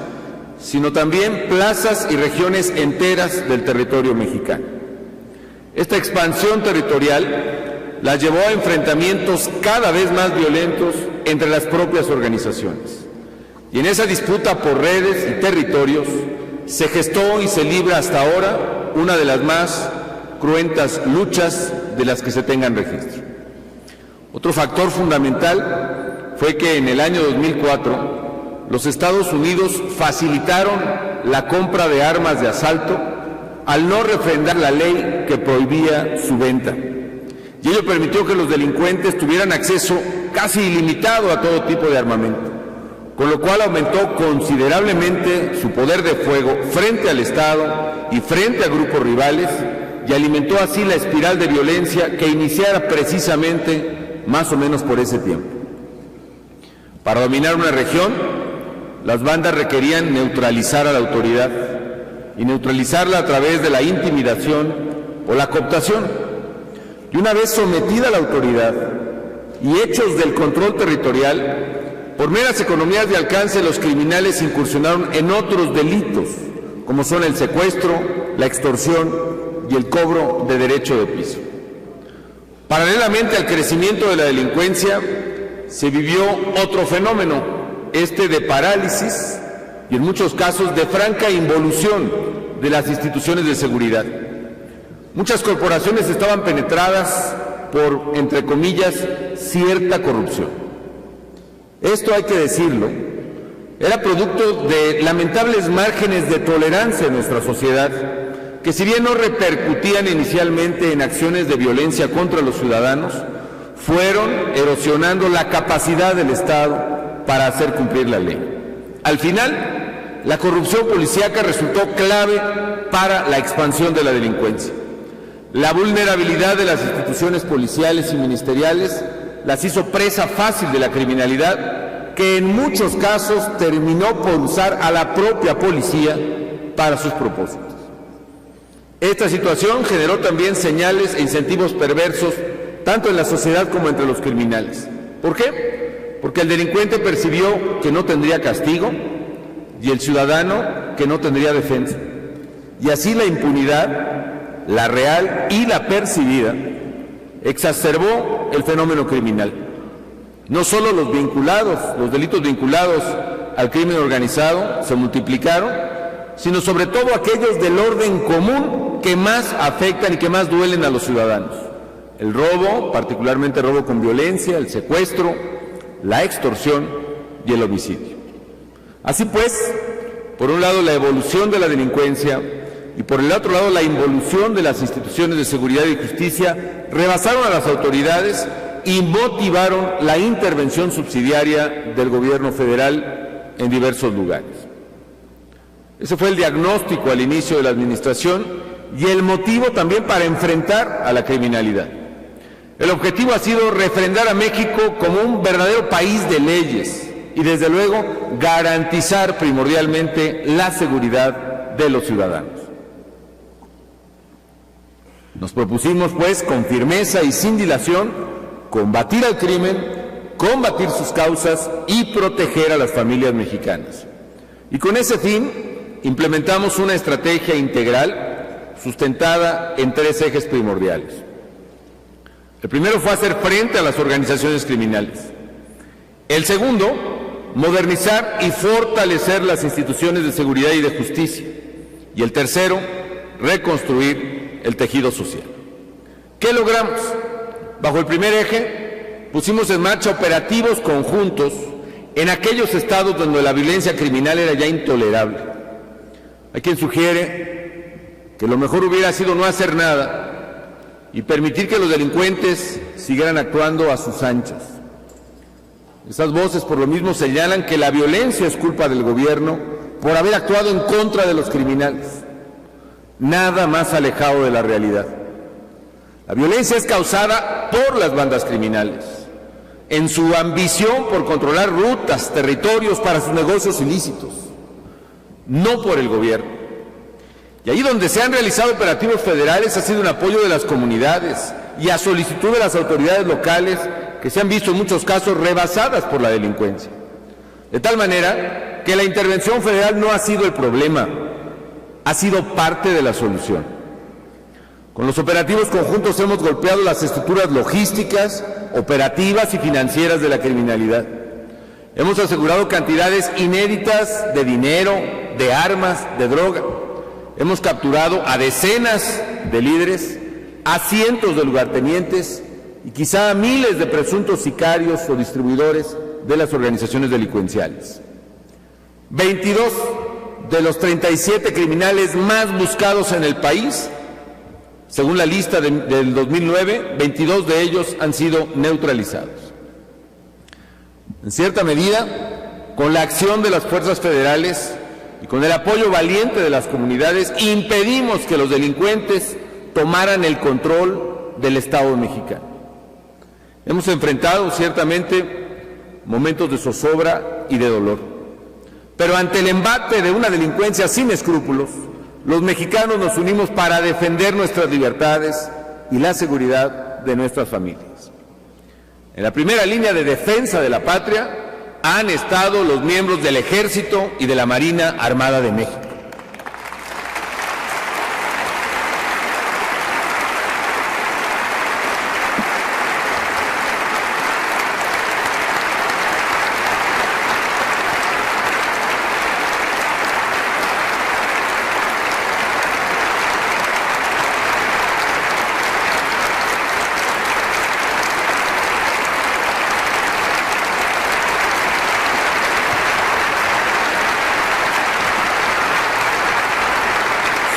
sino también plazas y regiones enteras del territorio mexicano. Esta expansión territorial la llevó a enfrentamientos cada vez más violentos entre las propias organizaciones. Y en esa disputa por redes y territorios se gestó y se libra hasta ahora una de las más cruentas luchas de las que se tengan registro. Otro factor fundamental fue que en el año 2004 los Estados Unidos facilitaron la compra de armas de asalto al no refrendar la ley que prohibía su venta. Y ello permitió que los delincuentes tuvieran acceso casi ilimitado a todo tipo de armamento, con lo cual aumentó considerablemente su poder de fuego frente al Estado y frente a grupos rivales, y alimentó así la espiral de violencia que iniciara precisamente más o menos por ese tiempo. Para dominar una región, las bandas requerían neutralizar a la autoridad, y neutralizarla a través de la intimidación o la cooptación. Y una vez sometida a la autoridad y hechos del control territorial, por meras economías de alcance, los criminales incursionaron en otros delitos, como son el secuestro, la extorsión y el cobro de derecho de piso. Paralelamente al crecimiento de la delincuencia, se vivió otro fenómeno, este de parálisis y en muchos casos de franca involución de las instituciones de seguridad. Muchas corporaciones estaban penetradas por, entre comillas, cierta corrupción. Esto, hay que decirlo, era producto de lamentables márgenes de tolerancia en nuestra sociedad, que si bien no repercutían inicialmente en acciones de violencia contra los ciudadanos, fueron erosionando la capacidad del Estado para hacer cumplir la ley. Al final, la corrupción policíaca resultó clave para la expansión de la delincuencia. La vulnerabilidad de las instituciones policiales y ministeriales las hizo presa fácil de la criminalidad, que en muchos casos terminó por usar a la propia policía para sus propósitos. Esta situación generó también señales e incentivos perversos tanto en la sociedad como entre los criminales. ¿Por qué? Porque el delincuente percibió que no tendría castigo y el ciudadano que no tendría defensa. Y así la impunidad, la real y la percibida, exacerbó el fenómeno criminal. No solo los delitos vinculados al crimen organizado se multiplicaron, sino sobre todo aquellos del orden común que más afectan y que más duelen a los ciudadanos. El robo, particularmente el robo con violencia, el secuestro, la extorsión y el homicidio. Así pues, por un lado la evolución de la delincuencia y por el otro lado la involución de las instituciones de seguridad y justicia rebasaron a las autoridades y motivaron la intervención subsidiaria del gobierno federal en diversos lugares. Ese fue el diagnóstico al inicio de la administración y el motivo también para enfrentar a la criminalidad. El objetivo ha sido refrendar a México como un verdadero país de leyes y, desde luego, garantizar primordialmente la seguridad de los ciudadanos. Nos propusimos, pues, con firmeza y sin dilación, combatir al crimen, combatir sus causas y proteger a las familias mexicanas. Y con ese fin, implementamos una estrategia integral sustentada en 3 ejes primordiales. El primero fue hacer frente a las organizaciones criminales. El segundo, modernizar y fortalecer las instituciones de seguridad y de justicia. Y el tercero, reconstruir el tejido social. ¿Qué logramos? Bajo el primer eje, pusimos en marcha operativos conjuntos en aquellos estados donde la violencia criminal era ya intolerable. Hay quien sugiere que lo mejor hubiera sido no hacer nada y permitir que los delincuentes siguieran actuando a sus anchas. Esas voces por lo mismo señalan que la violencia es culpa del gobierno por haber actuado en contra de los criminales. Nada más alejado de la realidad. La violencia es causada por las bandas criminales, en su ambición por controlar rutas, territorios para sus negocios ilícitos, no por el gobierno. Y ahí donde se han realizado operativos federales ha sido en apoyo de las comunidades y a solicitud de las autoridades locales, que se han visto en muchos casos rebasadas por la delincuencia. De tal manera que la intervención federal no ha sido el problema, ha sido parte de la solución. Con los operativos conjuntos hemos golpeado las estructuras logísticas, operativas y financieras de la criminalidad. Hemos asegurado cantidades inéditas de dinero, de armas, de droga. Hemos capturado a decenas de líderes, a cientos de lugartenientes y quizá a miles de presuntos sicarios o distribuidores de las organizaciones delincuenciales. 22 de los 37 criminales más buscados en el país, según la lista del 2009, 22 de ellos han sido neutralizados. En cierta medida, con la acción de las fuerzas federales y con el apoyo valiente de las comunidades, impedimos que los delincuentes tomaran el control del Estado mexicano. Hemos enfrentado ciertamente momentos de zozobra y de dolor, pero ante el embate de una delincuencia sin escrúpulos, los mexicanos nos unimos para defender nuestras libertades y la seguridad de nuestras familias. En la primera línea de defensa de la patria han estado los miembros del Ejército y de la Marina Armada de México.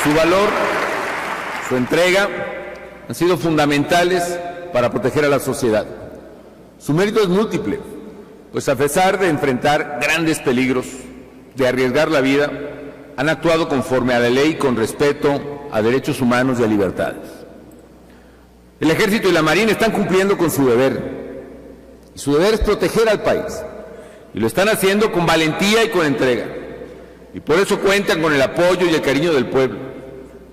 Su valor, su entrega han sido fundamentales para proteger a la sociedad. Su mérito es múltiple, pues a pesar de enfrentar grandes peligros, de arriesgar la vida, han actuado conforme a la ley con respeto a derechos humanos y a libertades. El Ejército y la Marina están cumpliendo con su deber, y su deber es proteger al país, y lo están haciendo con valentía y con entrega, y por eso cuentan con el apoyo y el cariño del pueblo.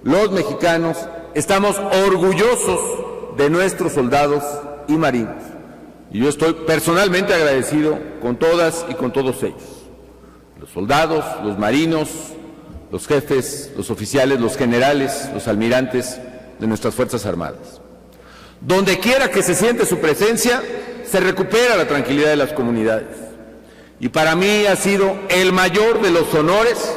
Los mexicanos estamos orgullosos de nuestros soldados y marinos, y yo estoy personalmente agradecido con todas y con todos ellos, los soldados, los marinos, los jefes, los oficiales, los generales, los almirantes de nuestras Fuerzas Armadas. Donde quiera que se siente su presencia, se recupera la tranquilidad de las comunidades, y para mí ha sido el mayor de los honores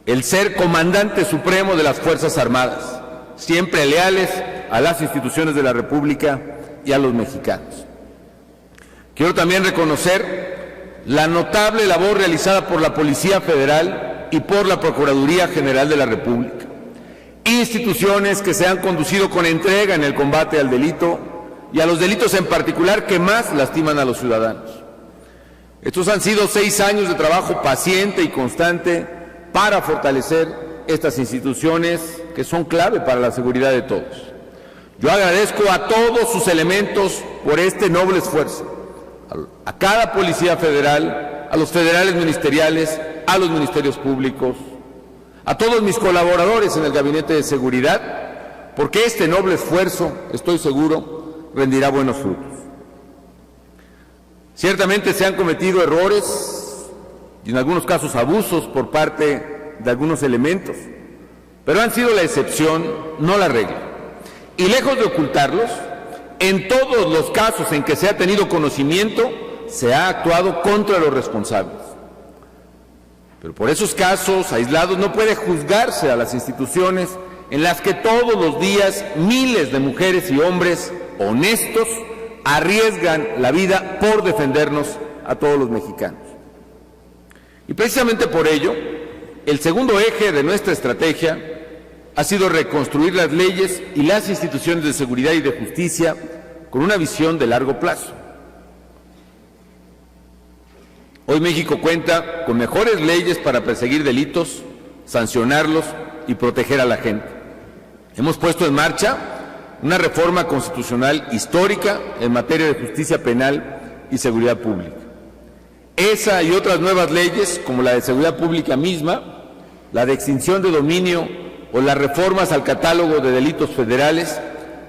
el ser comandante supremo de las Fuerzas Armadas, siempre leales a las instituciones de la República y a los mexicanos. Quiero también reconocer la notable labor realizada por la Policía Federal y por la Procuraduría General de la República, instituciones que se han conducido con entrega en el combate al delito y a los delitos en particular que más lastiman a los ciudadanos. Estos han sido 6 años de trabajo paciente y constante para fortalecer estas instituciones que son clave para la seguridad de todos. Yo agradezco a todos sus elementos por este noble esfuerzo, a cada policía federal, a los federales ministeriales, a los ministerios públicos, a todos mis colaboradores en el Gabinete de Seguridad, porque este noble esfuerzo, estoy seguro, rendirá buenos frutos. Ciertamente se han cometido errores y en algunos casos abusos por parte de algunos elementos, pero han sido la excepción, no la regla. Y lejos de ocultarlos, en todos los casos en que se ha tenido conocimiento, se ha actuado contra los responsables. Pero por esos casos aislados no puede juzgarse a las instituciones en las que todos los días miles de mujeres y hombres honestos arriesgan la vida por defendernos a todos los mexicanos. Y precisamente por ello, el segundo eje de nuestra estrategia ha sido reconstruir las leyes y las instituciones de seguridad y de justicia con una visión de largo plazo. Hoy México cuenta con mejores leyes para perseguir delitos, sancionarlos y proteger a la gente. Hemos puesto en marcha una reforma constitucional histórica en materia de justicia penal y seguridad pública. Esa y otras nuevas leyes, como la de seguridad pública misma, la de extinción de dominio o las reformas al catálogo de delitos federales,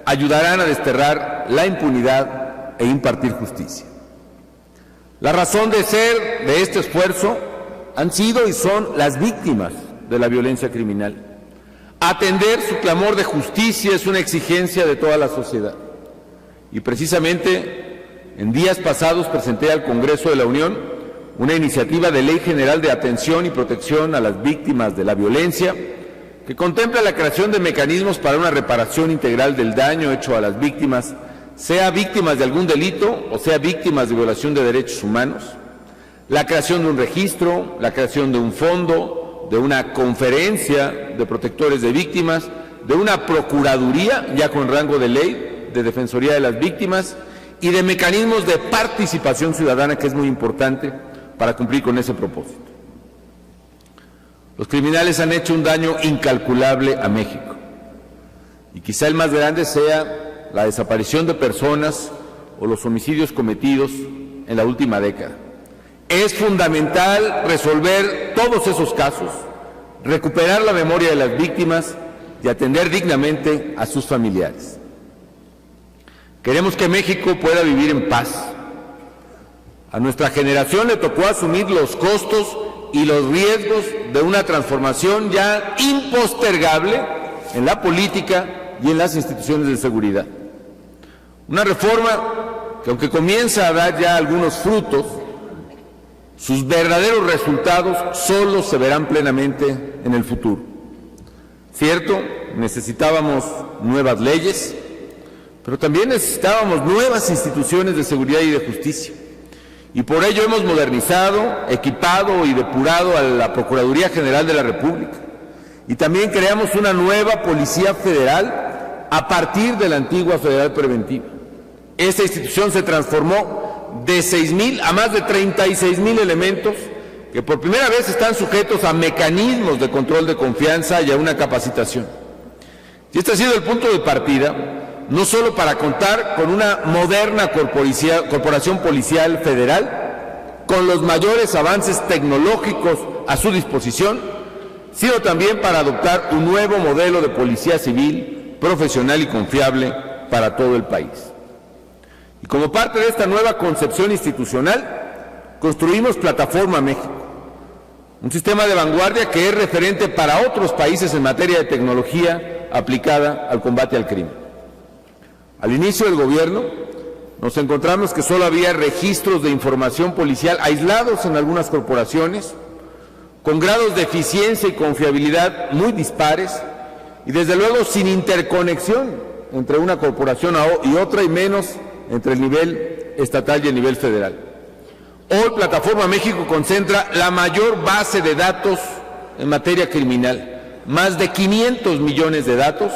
ayudarán a desterrar la impunidad e impartir justicia. La razón de ser de este esfuerzo han sido y son las víctimas de la violencia criminal. Atender su clamor de justicia es una exigencia de toda la sociedad. Y precisamente en días pasados presenté al Congreso de la Unión una iniciativa de Ley General de Atención y Protección a las Víctimas de la Violencia, que contempla la creación de mecanismos para una reparación integral del daño hecho a las víctimas, sea víctimas de algún delito o sea víctimas de violación de derechos humanos, la creación de un registro, la creación de un fondo, de una conferencia de protectores de víctimas, de una procuraduría ya con rango de ley, de defensoría de las víctimas y de mecanismos de participación ciudadana, que es muy importante para cumplir con ese propósito. Los criminales han hecho un daño incalculable a México y quizá el más grande sea la desaparición de personas o los homicidios cometidos en la última década. Es fundamental resolver todos esos casos, recuperar la memoria de las víctimas y atender dignamente a sus familiares. Queremos que México pueda vivir en paz. A nuestra generación le tocó asumir los costos y los riesgos de una transformación ya impostergable en la política y en las instituciones de seguridad. Una reforma que, aunque comienza a dar ya algunos frutos, sus verdaderos resultados solo se verán plenamente en el futuro. Cierto, necesitábamos nuevas leyes, pero también necesitábamos nuevas instituciones de seguridad y de justicia. Y por ello hemos modernizado, equipado y depurado a la Procuraduría General de la República. Y también creamos una nueva Policía Federal a partir de la antigua Federal Preventiva. Esta institución se transformó de 6,000 a más de 36,000 elementos que por primera vez están sujetos a mecanismos de control de confianza y a una capacitación. Y este ha sido el punto de partida, no solo para contar con una moderna corporación policial federal, con los mayores avances tecnológicos a su disposición, sino también para adoptar un nuevo modelo de policía civil, profesional y confiable para todo el país. Y como parte de esta nueva concepción institucional, construimos Plataforma México, un sistema de vanguardia que es referente para otros países en materia de tecnología aplicada al combate al crimen. Al inicio del gobierno, nos encontramos que solo había registros de información policial aislados en algunas corporaciones, con grados de eficiencia y confiabilidad muy dispares, y desde luego sin interconexión entre una corporación y otra, y menos entre el nivel estatal y el nivel federal. Hoy Plataforma México concentra la mayor base de datos en materia criminal, más de 500 millones de datos,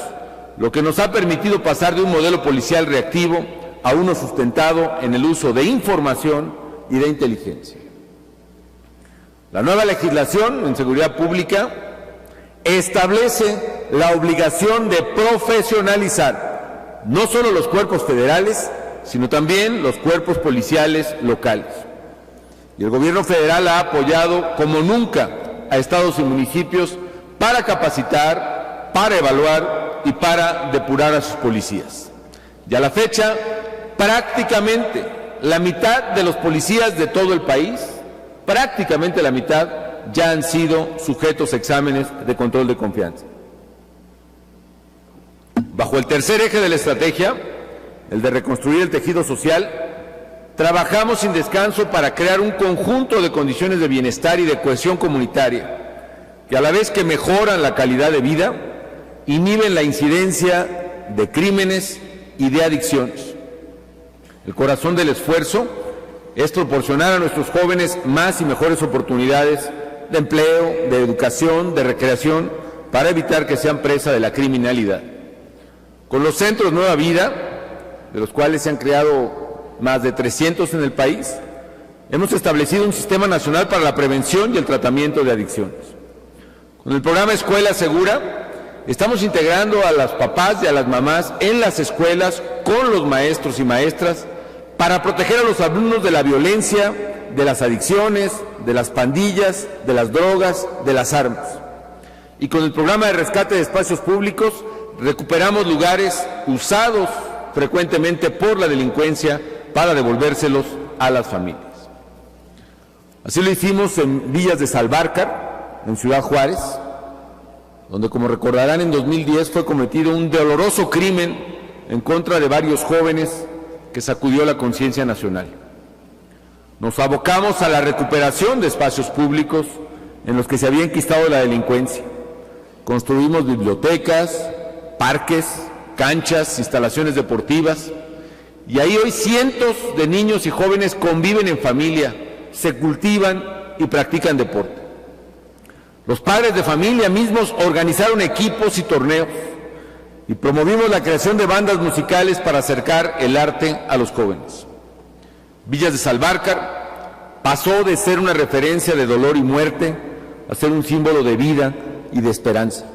lo que nos ha permitido pasar de un modelo policial reactivo a uno sustentado en el uso de información y de inteligencia. La nueva legislación en seguridad pública establece la obligación de profesionalizar no solo los cuerpos federales, sino también los cuerpos policiales locales. Y el gobierno federal ha apoyado como nunca a estados y municipios para capacitar, para evaluar y para depurar a sus policías. Y a la fecha, prácticamente la mitad de los policías de todo el país, prácticamente la mitad, ya han sido sujetos a exámenes de control de confianza. Bajo el tercer eje de la estrategia, el de reconstruir el tejido social, trabajamos sin descanso para crear un conjunto de condiciones de bienestar y de cohesión comunitaria, que a la vez que mejoran la calidad de vida, inhiben la incidencia de crímenes y de adicciones. El corazón del esfuerzo es proporcionar a nuestros jóvenes más y mejores oportunidades de empleo, de educación, de recreación, para evitar que sean presa de la criminalidad. Con los centros Nueva Vida, de los cuales se han creado más de 300 en el país, hemos establecido un sistema nacional para la prevención y el tratamiento de adicciones. Con el programa Escuela Segura, estamos integrando a los papás y a las mamás en las escuelas con los maestros y maestras para proteger a los alumnos de la violencia, de las adicciones, de las pandillas, de las drogas, de las armas. Y con el programa de rescate de espacios públicos, recuperamos lugares usados frecuentemente por la delincuencia para devolvérselos a las familias. Así lo hicimos en Villas de Salvarcar, en Ciudad Juárez, donde, como recordarán, en 2010 fue cometido un doloroso crimen en contra de varios jóvenes que sacudió la conciencia nacional. Nos abocamos a la recuperación de espacios públicos en los que se había enquistado la delincuencia. Construimos bibliotecas, parques, canchas, instalaciones deportivas, y ahí hoy cientos de niños y jóvenes conviven en familia, se cultivan y practican deporte. Los padres de familia mismos organizaron equipos y torneos y promovimos la creación de bandas musicales para acercar el arte a los jóvenes. Villas de Salvarcar pasó de ser una referencia de dolor y muerte a ser un símbolo de vida y de esperanza.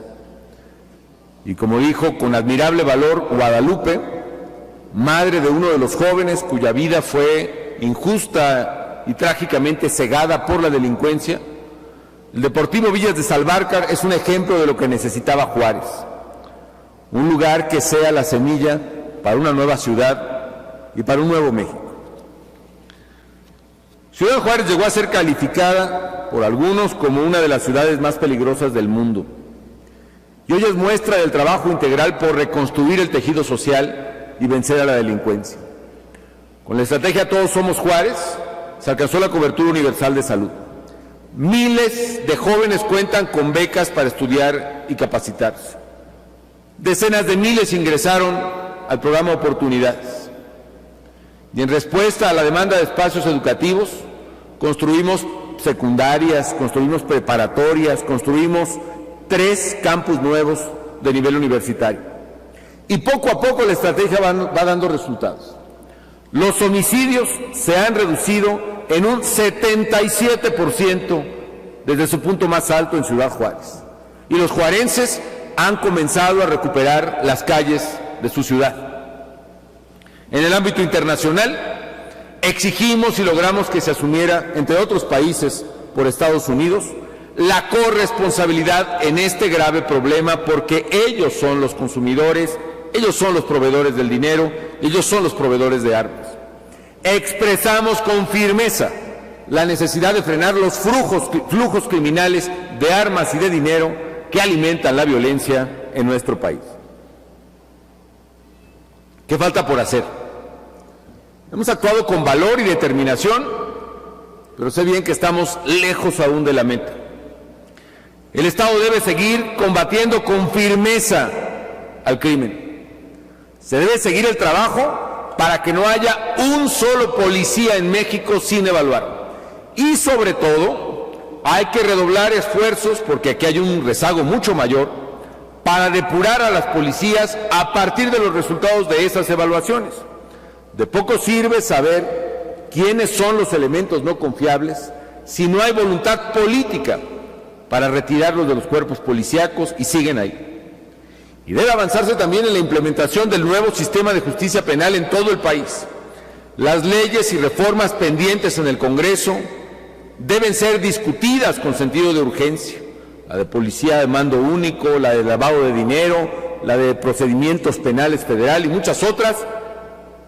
Y como dijo con admirable valor Guadalupe, madre de uno de los jóvenes cuya vida fue injusta y trágicamente cegada por la delincuencia, el Deportivo Villas de Salvarcar es un ejemplo de lo que necesitaba Juárez. Un lugar que sea la semilla para una nueva ciudad y para un nuevo México. Ciudad Juárez llegó a ser calificada por algunos como una de las ciudades más peligrosas del mundo. Y hoy es muestra del trabajo integral por reconstruir el tejido social y vencer a la delincuencia. Con la estrategia Todos Somos Juárez, se alcanzó la cobertura universal de salud. Miles de jóvenes cuentan con becas para estudiar y capacitarse. Decenas de miles ingresaron al programa Oportunidades. Y en respuesta a la demanda de espacios educativos, construimos secundarias, construimos preparatorias, construimos 3 campus nuevos de nivel universitario. Y poco a poco la estrategia va dando resultados. Los homicidios se han reducido en un 77% desde su punto más alto en Ciudad Juárez. Y los juarenses han comenzado a recuperar las calles de su ciudad. En el ámbito internacional, exigimos y logramos que se asumiera, entre otros países, por Estados Unidos, la corresponsabilidad en este grave problema, porque ellos son los consumidores, ellos son los proveedores del dinero, ellos son los proveedores de armas. Expresamos con firmeza la necesidad de frenar los flujos criminales de armas y de dinero que alimentan la violencia en nuestro país. ¿Qué falta por hacer? Hemos actuado con valor y determinación, pero sé bien que estamos lejos aún de la meta. El Estado debe seguir combatiendo con firmeza al crimen. Se debe seguir el trabajo para que no haya un solo policía en México sin evaluar. Y sobre todo, hay que redoblar esfuerzos, porque aquí hay un rezago mucho mayor, para depurar a las policías a partir de los resultados de esas evaluaciones. De poco sirve saber quiénes son los elementos no confiables si no hay voluntad política para retirarlos de los cuerpos policíacos y siguen ahí. Y debe avanzarse también en la implementación del nuevo sistema de justicia penal en todo el país. Las leyes y reformas pendientes en el Congreso deben ser discutidas con sentido de urgencia. La de policía de mando único, la de lavado de dinero, la de procedimientos penales federal y muchas otras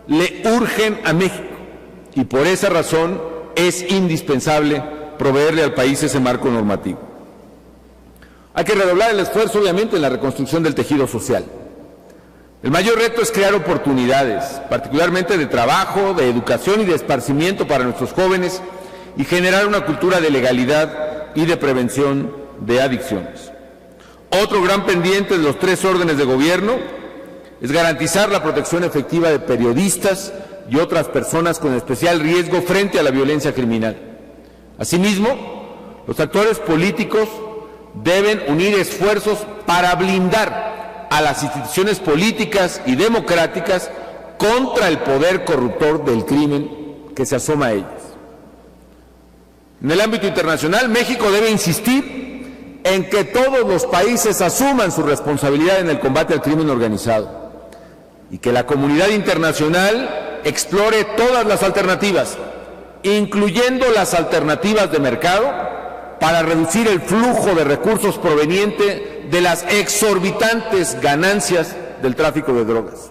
le urgen a México. Y por esa razón es indispensable proveerle al país ese marco normativo. Hay que redoblar el esfuerzo, obviamente, en la reconstrucción del tejido social. El mayor reto es crear oportunidades, particularmente de trabajo, de educación y de esparcimiento para nuestros jóvenes y generar una cultura de legalidad y de prevención de adicciones. Otro gran pendiente de los tres órdenes de gobierno es garantizar la protección efectiva de periodistas y otras personas con especial riesgo frente a la violencia criminal. Asimismo, los actores políticos deben unir esfuerzos para blindar a las instituciones políticas y democráticas contra el poder corruptor del crimen que se asoma a ellas. En el ámbito internacional, México debe insistir en que todos los países asuman su responsabilidad en el combate al crimen organizado y que la comunidad internacional explore todas las alternativas, incluyendo las alternativas de mercado, para reducir el flujo de recursos proveniente de las exorbitantes ganancias del tráfico de drogas.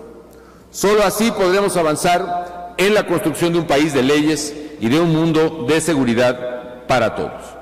Solo así podremos avanzar en la construcción de un país de leyes y de un mundo de seguridad para todos.